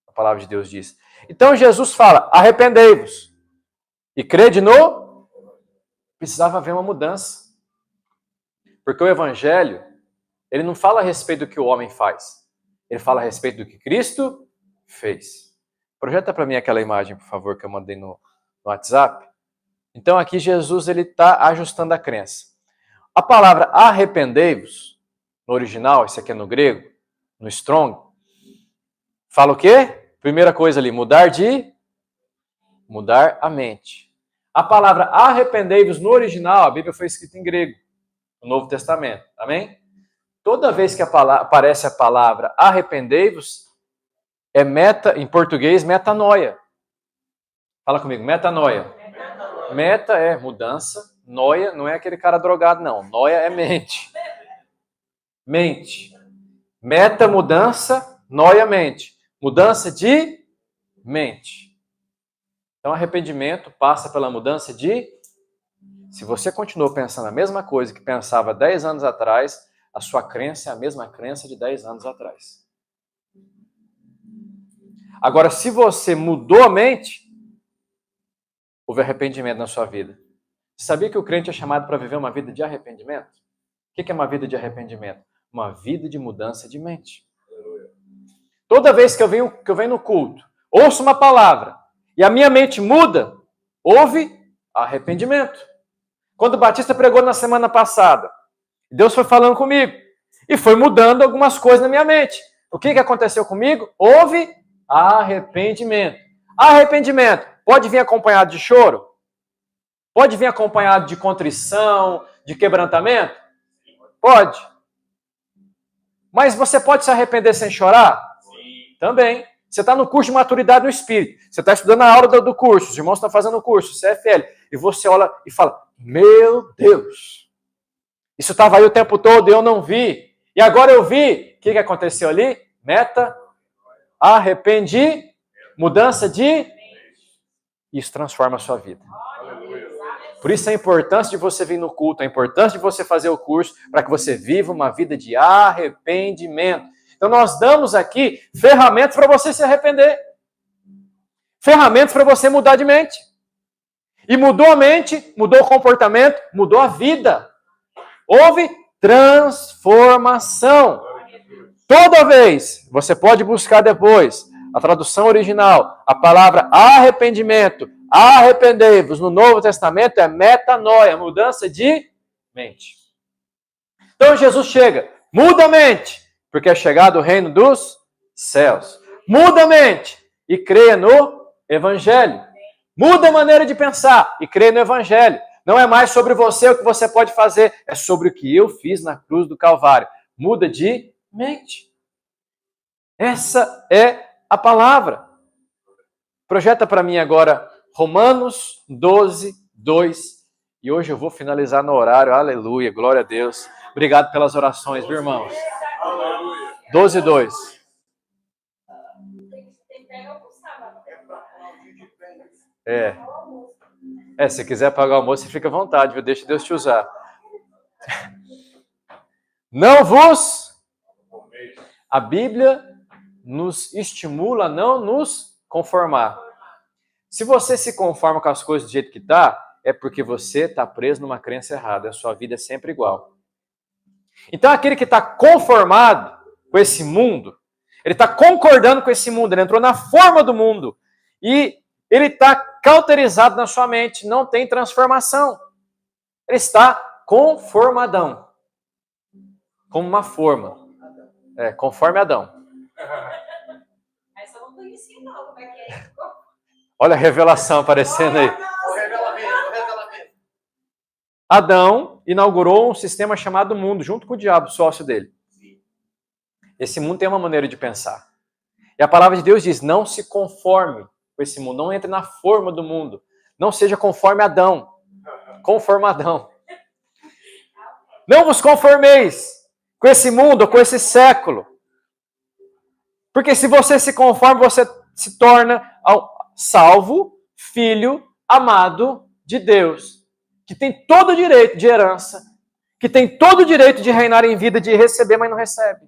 A: A palavra de Deus diz. Então Jesus fala, arrependei-vos e crede no... Precisava haver uma mudança. Porque o evangelho, ele não fala a respeito do que o homem faz. Ele fala a respeito do que Cristo fez. Projeta para mim aquela imagem, por favor, que eu mandei no WhatsApp. Então aqui Jesus está ajustando a crença. A palavra arrependei-vos, no original, esse aqui é no grego, no Strong, fala o quê? Primeira coisa ali, mudar a mente. A palavra arrependei-vos no original, a Bíblia foi escrita em grego, no Novo Testamento, amém? Toda vez que aparece a palavra arrependei-vos, é em português, metanoia. Fala comigo, metanoia. Meta é mudança, noia não é aquele cara drogado, não. Noia é mente. Mente. Meta, mudança, noia, mente. Mudança de mente. Então, arrependimento passa pela mudança de... Se você continuou pensando a mesma coisa que pensava 10 anos atrás, a sua crença é a mesma crença de 10 anos atrás. Agora, se você mudou a mente, houve arrependimento na sua vida. Você sabia que o crente é chamado para viver uma vida de arrependimento? O que é uma vida de arrependimento? Uma vida de mudança de mente. Toda vez que eu venho no culto, ouço uma palavra e a minha mente muda, houve arrependimento. Quando o Batista pregou na semana passada, Deus foi falando comigo e foi mudando algumas coisas na minha mente. O que aconteceu comigo? Houve arrependimento. Arrependimento pode vir acompanhado de choro? Pode vir acompanhado de contrição, de quebrantamento? Pode. Mas você pode se arrepender sem chorar? Sim. Também. Você está no curso de maturidade no Espírito. Você está estudando a aula do curso. Os irmãos estão fazendo o curso, CFL. E você olha e fala, meu Deus, isso estava aí o tempo todo e eu não vi. E agora eu vi. O que aconteceu ali? Meta, arrependi, mudança de... Isso transforma a sua vida. Por isso a importância de você vir no culto, a importância de você fazer o curso, para que você viva uma vida de arrependimento. Então nós damos aqui ferramentas para você se arrepender. Ferramentas para você mudar de mente. E mudou a mente, mudou o comportamento, mudou a vida. Houve transformação. Toda vez, você pode buscar depois, a tradução original, a palavra arrependimento, arrependei-vos no Novo Testamento é metanoia, mudança de mente. Então Jesus chega, muda a mente, porque é chegado o reino dos céus. Muda a mente e creia no Evangelho. Muda a maneira de pensar e creia no Evangelho. Não é mais sobre você o que você pode fazer, é sobre o que eu fiz na cruz do Calvário. Muda de mente. Essa é a palavra. Projeta para mim agora Romanos 12, 2. E hoje eu vou finalizar no horário. Aleluia, glória a Deus. Obrigado pelas orações, viu, irmãos? 12, 2. Se quiser pagar o almoço, você fica à vontade, viu? Deixa Deus te usar. Não vos... A Bíblia nos estimula a não nos conformar. Se você se conforma com as coisas do jeito que está, é porque você está preso numa crença errada. A sua vida é sempre igual. Então, aquele que está conformado com esse mundo, ele está concordando com esse mundo, ele entrou na forma do mundo e ele está cauterizado na sua mente, não tem transformação. Ele está conformadão. Como uma forma. Conforme Adão.
B: Essa eu não conhecia, não. Como é que é?
A: Olha a revelação aparecendo aí. Adão inaugurou um sistema chamado mundo, junto com o diabo, sócio dele. Esse mundo tem uma maneira de pensar. E a palavra de Deus diz, não se conforme com esse mundo, não entre na forma do mundo. Não seja conforme Adão. Conformadão. Não vos conformeis com esse mundo, com esse século. Porque se você se conforma, você se torna salvo, filho, amado de Deus, que tem todo o direito de herança, que tem todo o direito de reinar em vida, de receber, mas não recebe.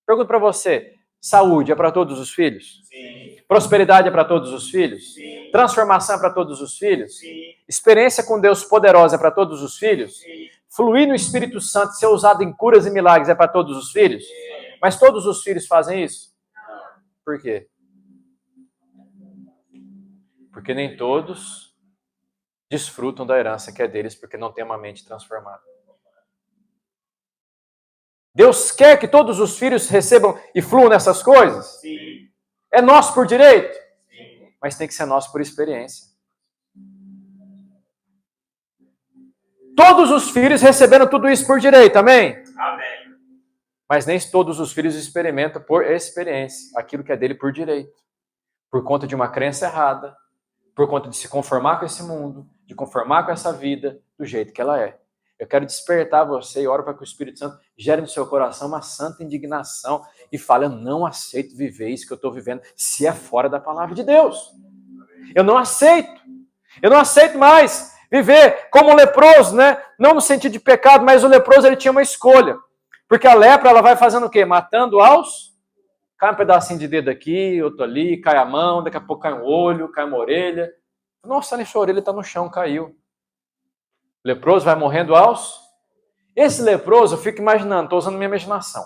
A: Pergunto para você, saúde é para todos os filhos?
C: Sim.
A: Prosperidade é para todos os filhos?
C: Sim.
A: Transformação é para todos os filhos?
C: Sim.
A: Experiência com Deus poderosa é para todos os filhos?
C: Sim.
A: Fluir no Espírito Santo, ser usado em curas e milagres é para todos os filhos?
C: Sim.
A: Mas todos os filhos fazem isso? Por quê? Porque nem todos desfrutam da herança que é deles, porque não tem uma mente transformada. Deus quer que todos os filhos recebam e fluam nessas coisas?
C: Sim.
A: É nosso por direito?
C: Sim.
A: Mas tem que ser nosso por experiência. Todos os filhos receberam tudo isso por direito, amém?
C: Amém.
A: Mas nem todos os filhos experimentam por experiência aquilo que é dele por direito. Por conta de uma crença errada, por conta de se conformar com esse mundo, de conformar com essa vida do jeito que ela é. Eu quero despertar você e oro para que o Espírito Santo gere no seu coração uma santa indignação e fale, eu não aceito viver isso que eu estou vivendo se é fora da palavra de Deus. Eu não aceito. Eu não aceito mais viver como um leproso, né? Não no sentido de pecado, mas o leproso ele tinha uma escolha. Porque a lepra ela vai fazendo o quê? Matando aos... Cai um pedacinho de dedo aqui, outro ali, cai a mão, daqui a pouco cai um olho, cai uma orelha. Nossa, ali sua orelha está no chão, caiu. O leproso vai morrendo aos... Esse leproso, eu fico imaginando, estou usando minha imaginação.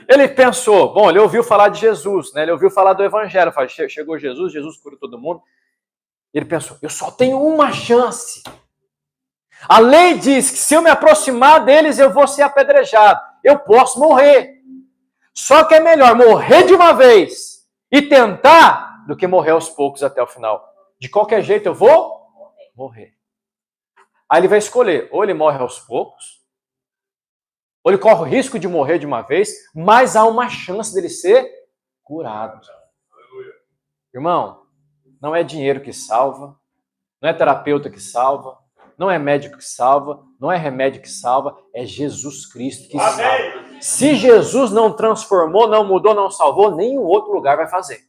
A: Ele pensou, bom, ele ouviu falar de Jesus, né? Ele ouviu falar do Evangelho. Chegou Jesus, Jesus cura todo mundo. Ele pensou, eu só tenho uma chance. A lei diz que se eu me aproximar deles, eu vou ser apedrejado. Eu posso morrer. Só que é melhor morrer de uma vez e tentar do que morrer aos poucos até o final. De qualquer jeito eu vou morrer. Aí ele vai escolher, ou ele morre aos poucos, ou ele corre o risco de morrer de uma vez, mas há uma chance dele ser curado. Irmão, não é dinheiro que salva, não é terapeuta que salva, não é médico que salva, não é remédio que salva, é Jesus Cristo que salva. Se Jesus não transformou, não mudou, não salvou, nenhum outro lugar vai fazer.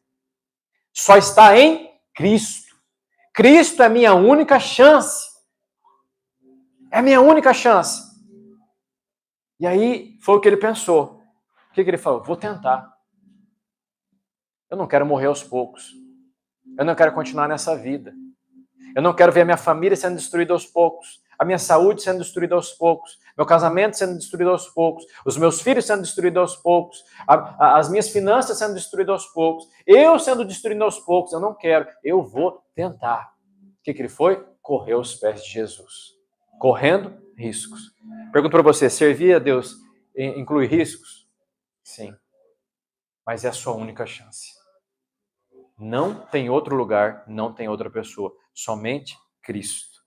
A: Só está em Cristo. Cristo é minha única chance. É minha única chance. E aí foi o que ele pensou. O que ele falou? Vou tentar. Eu não quero morrer aos poucos. Eu não quero continuar nessa vida. Eu não quero ver a minha família sendo destruída aos poucos, a minha saúde sendo destruída aos poucos, meu casamento sendo destruído aos poucos, os meus filhos sendo destruídos aos poucos, as minhas finanças sendo destruídas aos poucos, eu sendo destruído aos poucos. Eu não quero, eu vou tentar. O que ele foi? Correu aos pés de Jesus. Correndo riscos. Pergunto para você, servir a Deus inclui riscos? Sim. Mas é a sua única chance. Não tem outro lugar, não tem outra pessoa. Somente Cristo.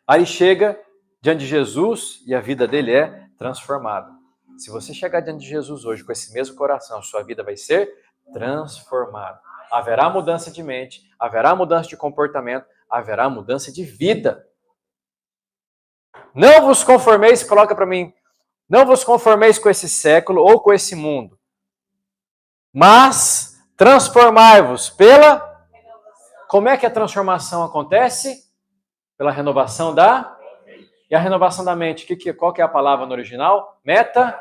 A: Aí chega diante de Jesus e a vida dele é transformada. Se você chegar diante de Jesus hoje com esse mesmo coração, sua vida vai ser transformada. Haverá mudança de mente, haverá mudança de comportamento, haverá mudança de vida. Não vos conformeis, coloca para mim, não vos conformeis com esse século ou com esse mundo, mas transformai-vos pela... Como é que a transformação acontece? Pela renovação da... E a renovação da mente, qual que é a palavra no original? Meta.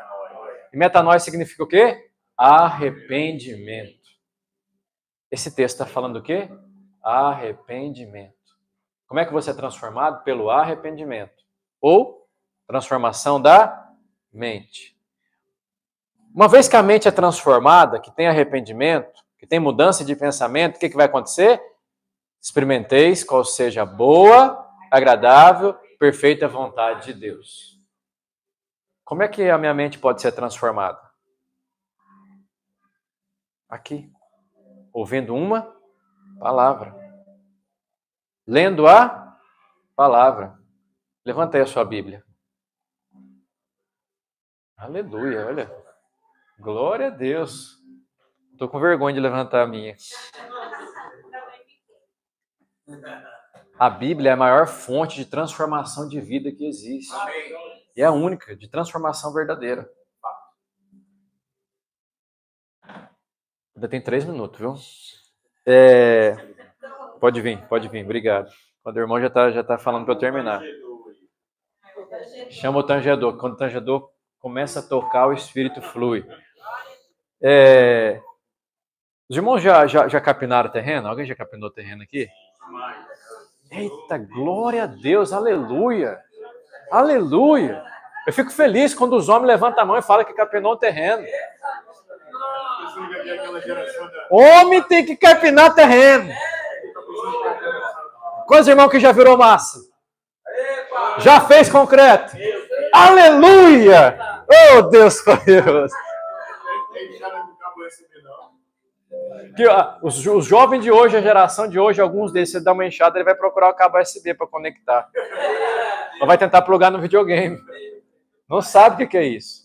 A: E metanoia significa o quê? Arrependimento. Esse texto está falando do quê? Arrependimento. Como é que você é transformado? Pelo arrependimento. Ou transformação da mente. Uma vez que a mente é transformada, que tem arrependimento, que tem mudança de pensamento, o que vai acontecer? Experimenteis qual seja a boa, agradável, perfeita vontade de Deus. Como é que a minha mente pode ser transformada? Aqui. Ouvindo uma palavra. Lendo a palavra. Levanta aí a sua Bíblia. Aleluia, olha. Glória a Deus. Estou com vergonha de levantar a minha. A Bíblia é a maior fonte de transformação de vida que existe. E é a única, de transformação verdadeira. Ainda tem 3 minutos, viu? Pode vir, obrigado. Quando o irmão já tá falando para eu terminar. Chama o tangedor. Quando o tangedor começa a tocar, o espírito flui. Os irmãos já capinaram terreno? Alguém já capinou terreno aqui? Eita, glória a Deus, aleluia. Aleluia. Eu fico feliz quando os homens levantam a mão e falam que capinou o terreno. Homem tem que capinar terreno. Quantos irmãos que já virou massa? Já fez concreto? Aleluia! Oh, Deus glorioso! Os jovens de hoje, a geração de hoje, alguns deles, se dá uma enxada, ele vai procurar o cabo USB para conectar. Ou vai tentar plugar no videogame. Não sabe o que é isso.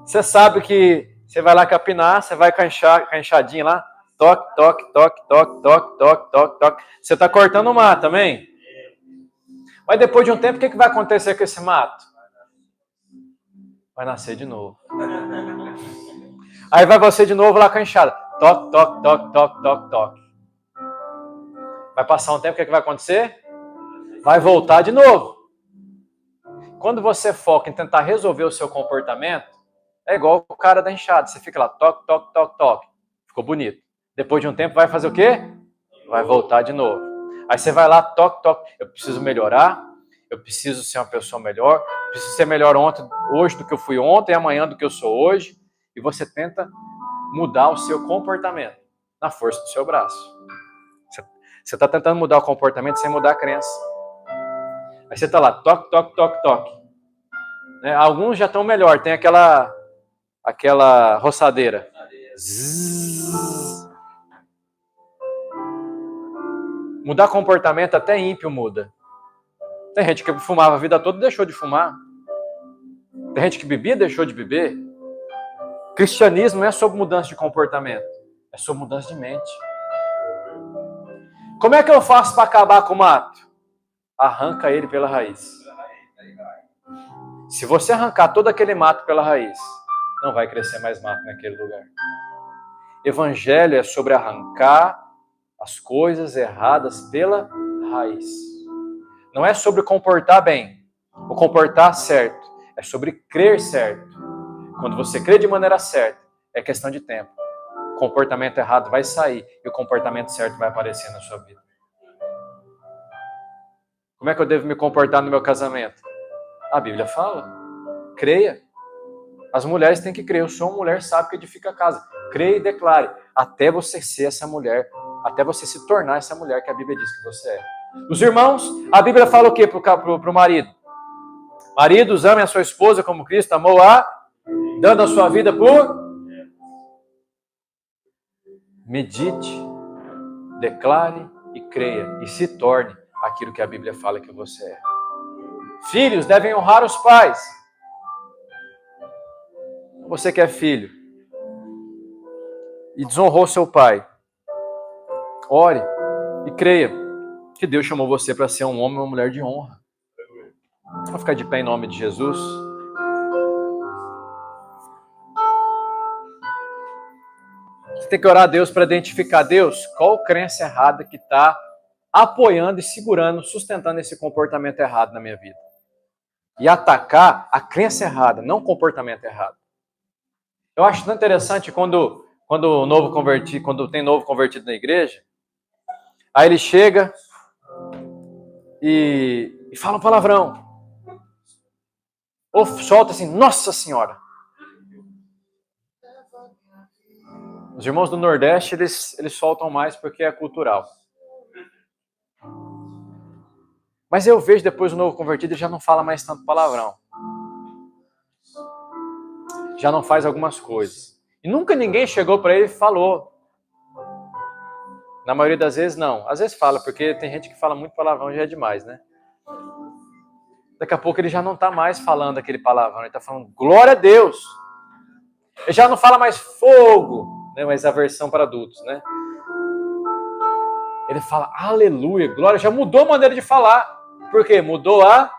A: Você sabe que você vai lá capinar, você vai com a enxadinha lá, toque, toque, toque, toque, toque, toque, toque, toque. Você está cortando o mato também? Mas depois de um tempo, o que vai acontecer com esse mato? Vai nascer de novo. Aí vai você de novo lá com a enxada. Toque, toque, toque, toque, toque, toque. Vai passar um tempo, o que vai acontecer? Vai voltar de novo. Quando você foca em tentar resolver o seu comportamento, é igual o cara da enxada. Você fica lá, toque, toque, toque, toque. Ficou bonito. Depois de um tempo, vai fazer o quê? Vai voltar de novo. Aí você vai lá, toque, toque. Eu preciso melhorar. Eu preciso ser uma pessoa melhor. Preciso ser melhor hoje do que eu fui ontem, amanhã do que eu sou hoje. E você tenta mudar o seu comportamento na força do seu braço. Você está tentando mudar o comportamento sem mudar a crença. Aí você está lá, toque, toque, toque, toque. Alguns já estão melhor, tem aquela roçadeira. Zzz. Mudar comportamento até ímpio muda. Tem gente que fumava a vida toda e deixou de fumar. Tem gente que bebia e deixou de beber. Cristianismo não é sobre mudança de comportamento, é sobre mudança de mente. Como é que eu faço para acabar com o mato? Arranca ele pela raiz. Se você arrancar todo aquele mato pela raiz, não vai crescer mais mato naquele lugar. Evangelho é sobre arrancar as coisas erradas pela raiz. Não é sobre comportar bem, ou comportar certo. É sobre crer certo. Quando você crê de maneira certa, é questão de tempo. O comportamento errado vai sair e o comportamento certo vai aparecer na sua vida. Como é que eu devo me comportar no meu casamento? A Bíblia fala. Creia. As mulheres têm que crer. Eu sou uma mulher sábia que edifica a casa. Creia e declare. Até você ser essa mulher. Até você se tornar essa mulher que a Bíblia diz que você é. Os irmãos, a Bíblia fala o quê para o marido? Maridos, amem a sua esposa como Cristo amou-a, dando a sua vida por... Medite, declare e creia. E se torne aquilo que a Bíblia fala que você é. Filhos devem honrar os pais. Você que é filho e desonrou seu pai, ore e creia que Deus chamou você para ser um homem ou uma mulher de honra. Vamos ficar de pé em nome de Jesus. Você tem que orar a Deus para identificar, Deus, qual crença errada que está apoiando e segurando, sustentando esse comportamento errado na minha vida. E atacar a crença errada, não o comportamento errado. Eu acho tão interessante quando tem novo convertido na igreja, aí ele chega e fala um palavrão. Ou solta assim, Nossa Senhora. Os irmãos do Nordeste, eles soltam mais porque é cultural. Mas eu vejo depois o novo convertido, ele já não fala mais tanto palavrão. Já não faz algumas coisas. E nunca ninguém chegou para ele e falou. Na maioria das vezes, não. Às vezes fala, porque tem gente que fala muito palavrão, já é demais, né? Daqui a pouco ele já não está mais falando aquele palavrão, ele está falando glória a Deus. Ele já não fala mais fogo, né? Mas a versão para adultos, né? Ele fala aleluia, glória, já mudou a maneira de falar. Por quê? Mudou a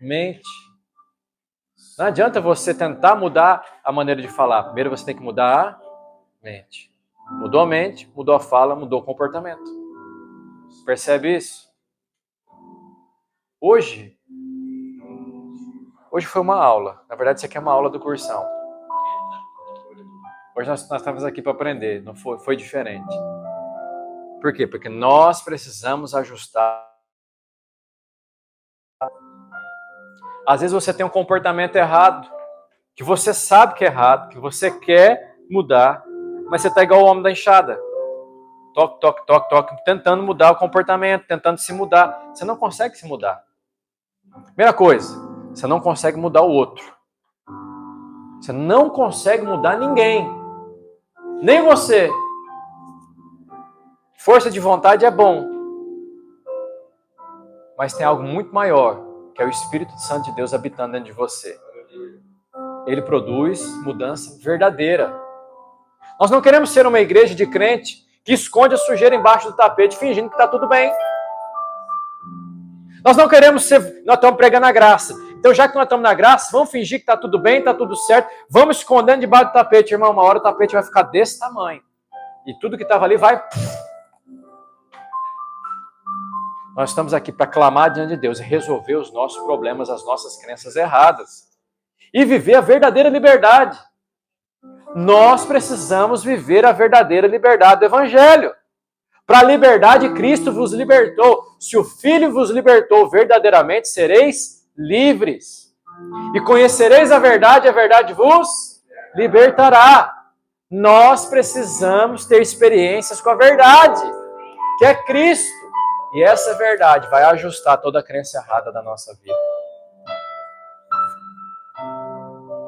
A: mente. Não adianta você tentar mudar a maneira de falar. Primeiro você tem que mudar a mente. Mudou a mente, mudou a fala, mudou o comportamento. Percebe isso? Hoje, Hoje foi uma aula. Na verdade, isso aqui é uma aula do cursão. Hoje nós estamos aqui para aprender. Não foi diferente. Por quê? Porque nós precisamos ajustar. Às vezes você tem um comportamento errado, que você sabe que é errado, que você quer mudar, mas você está igual o homem da enxada. Toque, toque, toque, toque, tentando mudar o comportamento, tentando se mudar. Você não consegue se mudar. Primeira coisa, você não consegue mudar o outro. Você não consegue mudar ninguém. Nem você. Força de vontade é bom. Mas tem algo muito maior, que é o Espírito Santo de Deus habitando dentro de você. Ele produz mudança verdadeira. Nós não queremos ser uma igreja de crente que esconde a sujeira embaixo do tapete, fingindo que está tudo bem. Nós não queremos ser... Nós estamos pregando a graça. Então, já que nós estamos na graça, vamos fingir que está tudo bem, está tudo certo. Vamos escondendo debaixo do tapete, irmão. Uma hora o tapete vai ficar desse tamanho. E tudo que estava ali vai... Nós estamos aqui para clamar diante de Deus e resolver os nossos problemas, as nossas crenças erradas. E viver a verdadeira liberdade. Nós precisamos viver a verdadeira liberdade do Evangelho. Para a liberdade, Cristo vos libertou. Se o Filho vos libertou verdadeiramente, sereis livres. E conhecereis a verdade vos libertará. Nós precisamos ter experiências com a verdade, que é Cristo. E essa verdade vai ajustar toda a crença errada da nossa vida.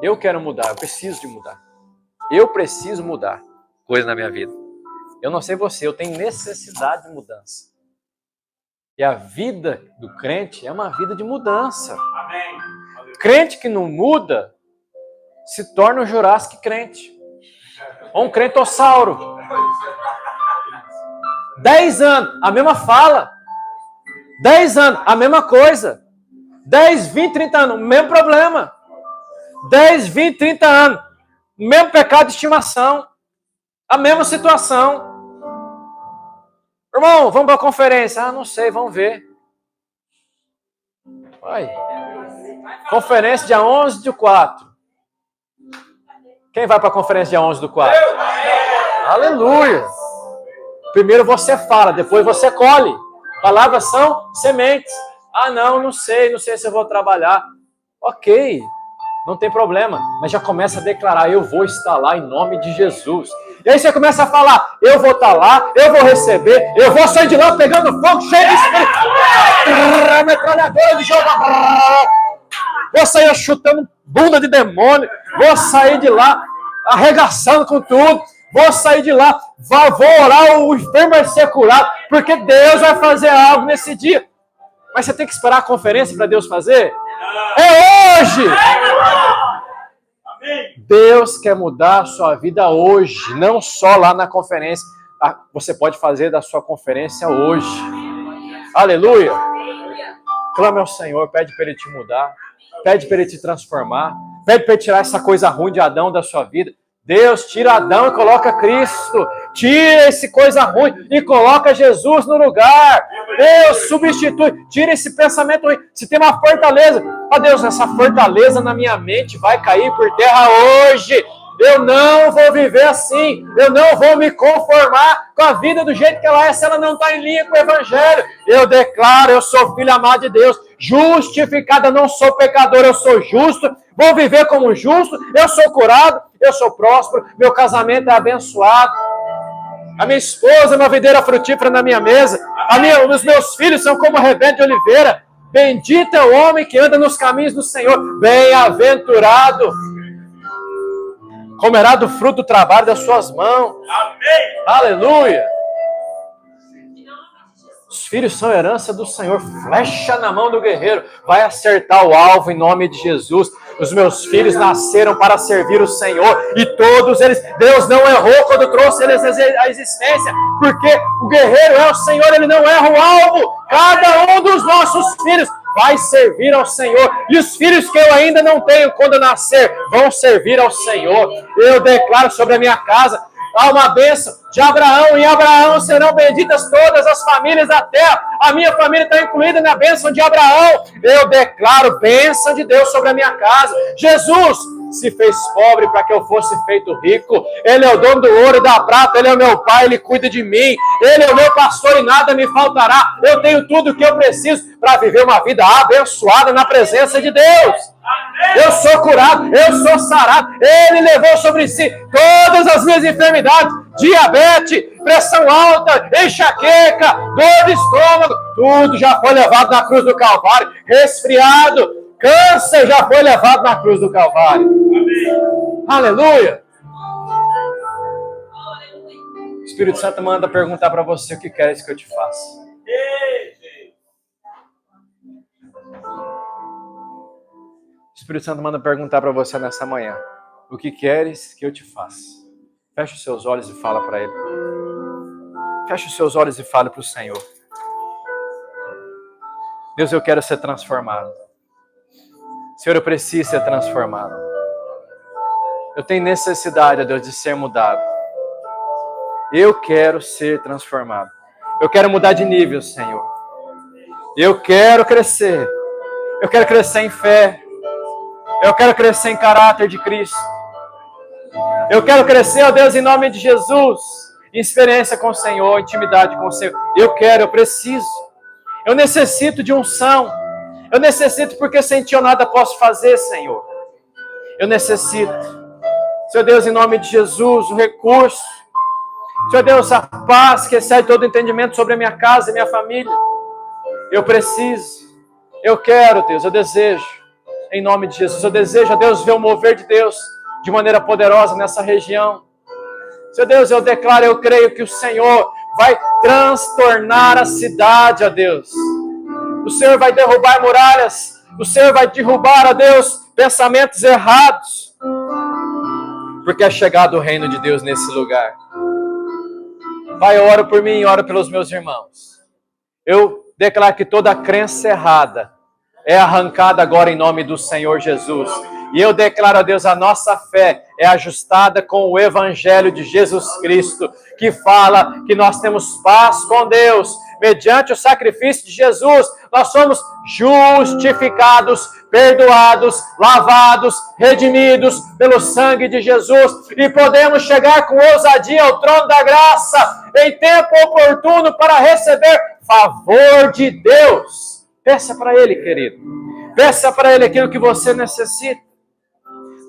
A: Eu quero mudar, eu preciso de mudar. Eu preciso mudar coisa na minha vida. Eu não sei você, eu tenho necessidade de mudança. E a vida do crente é uma vida de mudança.
C: Amém.
A: Crente que não muda se torna um Jurassic crente. Ou um crentossauro. 10 anos, a mesma fala. 10 anos, a mesma coisa. 10, 20, 30 anos, o mesmo problema. 10, 20, 30 anos, o mesmo pecado de estimação. A mesma situação. Irmão, vamos para a conferência. Ah, não sei, vamos ver. Vai. Conferência dia 11/4. Quem vai para a conferência dia 11/4? Aleluia. Primeiro você fala, depois você colhe. Palavras são sementes. Ah, não sei se eu vou trabalhar. Ok, não tem problema. Mas já começa a declarar, eu vou estar lá em nome de Jesus. E aí você começa a falar, eu vou estar lá, eu vou receber, eu vou sair de lá pegando fogo, cheio de espírito. Metralhadora de jogo. Vou sair chutando bunda de demônio. Vou sair de lá arregaçando com tudo. Vou sair de lá, vou orar, o enfermo vai ser curado, porque Deus vai fazer algo nesse dia. Mas você tem que esperar a conferência para Deus fazer? É hoje! Deus quer mudar a sua vida hoje, não só lá na conferência. Você pode fazer da sua conferência hoje. Aleluia! Clama ao Senhor, pede para Ele te mudar, pede para Ele te transformar, pede para Ele tirar essa coisa ruim de Adão da sua vida. Deus, tira Adão e coloca Cristo. Tira esse coisa ruim e coloca Jesus no lugar. Deus, substitui. Tira esse pensamento ruim. Se tem uma fortaleza, ó Deus, essa fortaleza na minha mente vai cair por terra hoje. Eu não vou viver assim. Eu não vou me conformar com a vida do jeito que ela é, se ela não está em linha com o Evangelho. Eu declaro, eu sou filho amado de Deus. Justificado, eu não sou pecador, eu sou justo. Vou viver como justo. Eu sou curado, eu sou próspero. Meu casamento é abençoado. A minha esposa é uma videira frutífera na minha mesa. Os meus filhos são como rebento de oliveira. Bendito é o homem que anda nos caminhos do Senhor. Bem-aventurado. Comerá do fruto do trabalho das suas mãos.
C: Amém.
A: Aleluia. Os filhos são herança do Senhor. Flecha na mão do guerreiro. Vai acertar o alvo em nome de Jesus. Os meus filhos nasceram para servir o Senhor. E todos eles, Deus não errou quando trouxe eles à existência. Porque o guerreiro é o Senhor, ele não erra o alvo. Cada um dos nossos filhos vai servir ao Senhor. E os filhos que eu ainda não tenho quando nascer, vão servir ao Senhor. Eu declaro sobre a minha casa, há uma bênção de Abraão. Em Abraão serão benditas todas as famílias da terra. A minha família está incluída na bênção de Abraão. Eu declaro bênção de Deus sobre a minha casa. Jesus se fez pobre para que eu fosse feito rico. Ele é o dono do ouro e da prata. Ele é o meu pai, Ele cuida de mim. Ele é o meu pastor e nada me faltará. Eu tenho tudo o que eu preciso para viver uma vida abençoada na presença de Deus. Eu sou curado, eu sou sarado. Ele levou sobre si todas as minhas enfermidades: diabetes, pressão alta, enxaqueca, dor de estômago. Tudo já foi levado na cruz do Calvário. Resfriado, câncer já foi levado na cruz do Calvário. Amém. Aleluia. O Espírito Santo manda perguntar para você: o que queres que eu te faça? O Espírito Santo manda perguntar para você nessa manhã: o que queres que eu te faça? Feche os seus olhos e fala para Ele. Feche os seus olhos e fale para o Senhor: Deus, eu quero ser transformado. Senhor, eu preciso ser transformado. Eu tenho necessidade, ó Deus, de ser mudado. Eu quero ser transformado. Eu quero mudar de nível, Senhor. Eu quero crescer. Eu quero crescer em fé. Eu quero crescer em caráter de Cristo. Eu quero crescer, ó Deus, em nome de Jesus, em experiência com o Senhor, intimidade com o Senhor. Eu preciso. Eu necessito de unção. Eu necessito porque sem Ti eu nada posso fazer, Senhor. Eu necessito. Senhor Deus, em nome de Jesus, o recurso. Senhor Deus, a paz que excede todo entendimento sobre a minha casa e minha família. Eu preciso. Eu quero, Deus, eu desejo. Em nome de Jesus, eu desejo, ó Deus, ver o mover de Deus de maneira poderosa nessa região. Senhor Deus, eu declaro, eu creio que o Senhor vai transtornar a cidade, ó Deus. O Senhor vai derrubar muralhas. O Senhor vai derrubar, ó Deus, pensamentos errados. Porque é chegado o reino de Deus nesse lugar. Pai, eu oro por mim e oro pelos meus irmãos. Eu declaro que toda crença errada é arrancada agora em nome do Senhor Jesus. E eu declaro a Deus, a nossa fé é ajustada com o Evangelho de Jesus Cristo, que fala que nós temos paz com Deus. Mediante o sacrifício de Jesus, nós somos justificados, perdoados, lavados, redimidos pelo sangue de Jesus. E podemos chegar com ousadia ao trono da graça, em tempo oportuno para receber favor de Deus. Peça para Ele, querido. Peça para Ele aquilo que você necessita.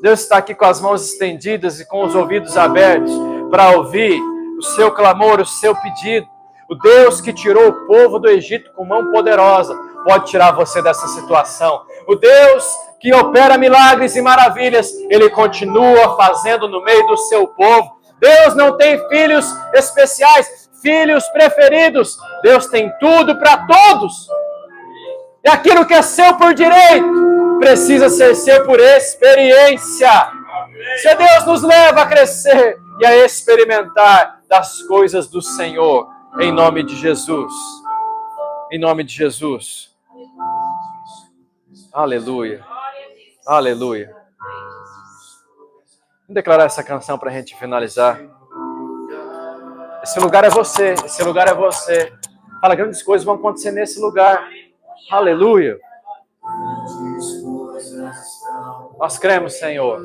A: Deus está aqui com as mãos estendidas e com os ouvidos abertos para ouvir o seu clamor, o seu pedido. O Deus que tirou o povo do Egito com mão poderosa pode tirar você dessa situação. O Deus que opera milagres e maravilhas, Ele continua fazendo no meio do seu povo. Deus não tem filhos especiais, filhos preferidos. Deus tem tudo para todos. E aquilo que é seu por direito precisa ser seu por experiência. Se Deus nos leva a crescer e a experimentar das coisas do Senhor, em nome de Jesus. Em nome de Jesus. Aleluia. Aleluia. Vamos declarar essa canção para a gente finalizar. Esse lugar é você. Esse lugar é você. Fala, grandes coisas vão acontecer nesse lugar. Aleluia. Nós cremos, Senhor.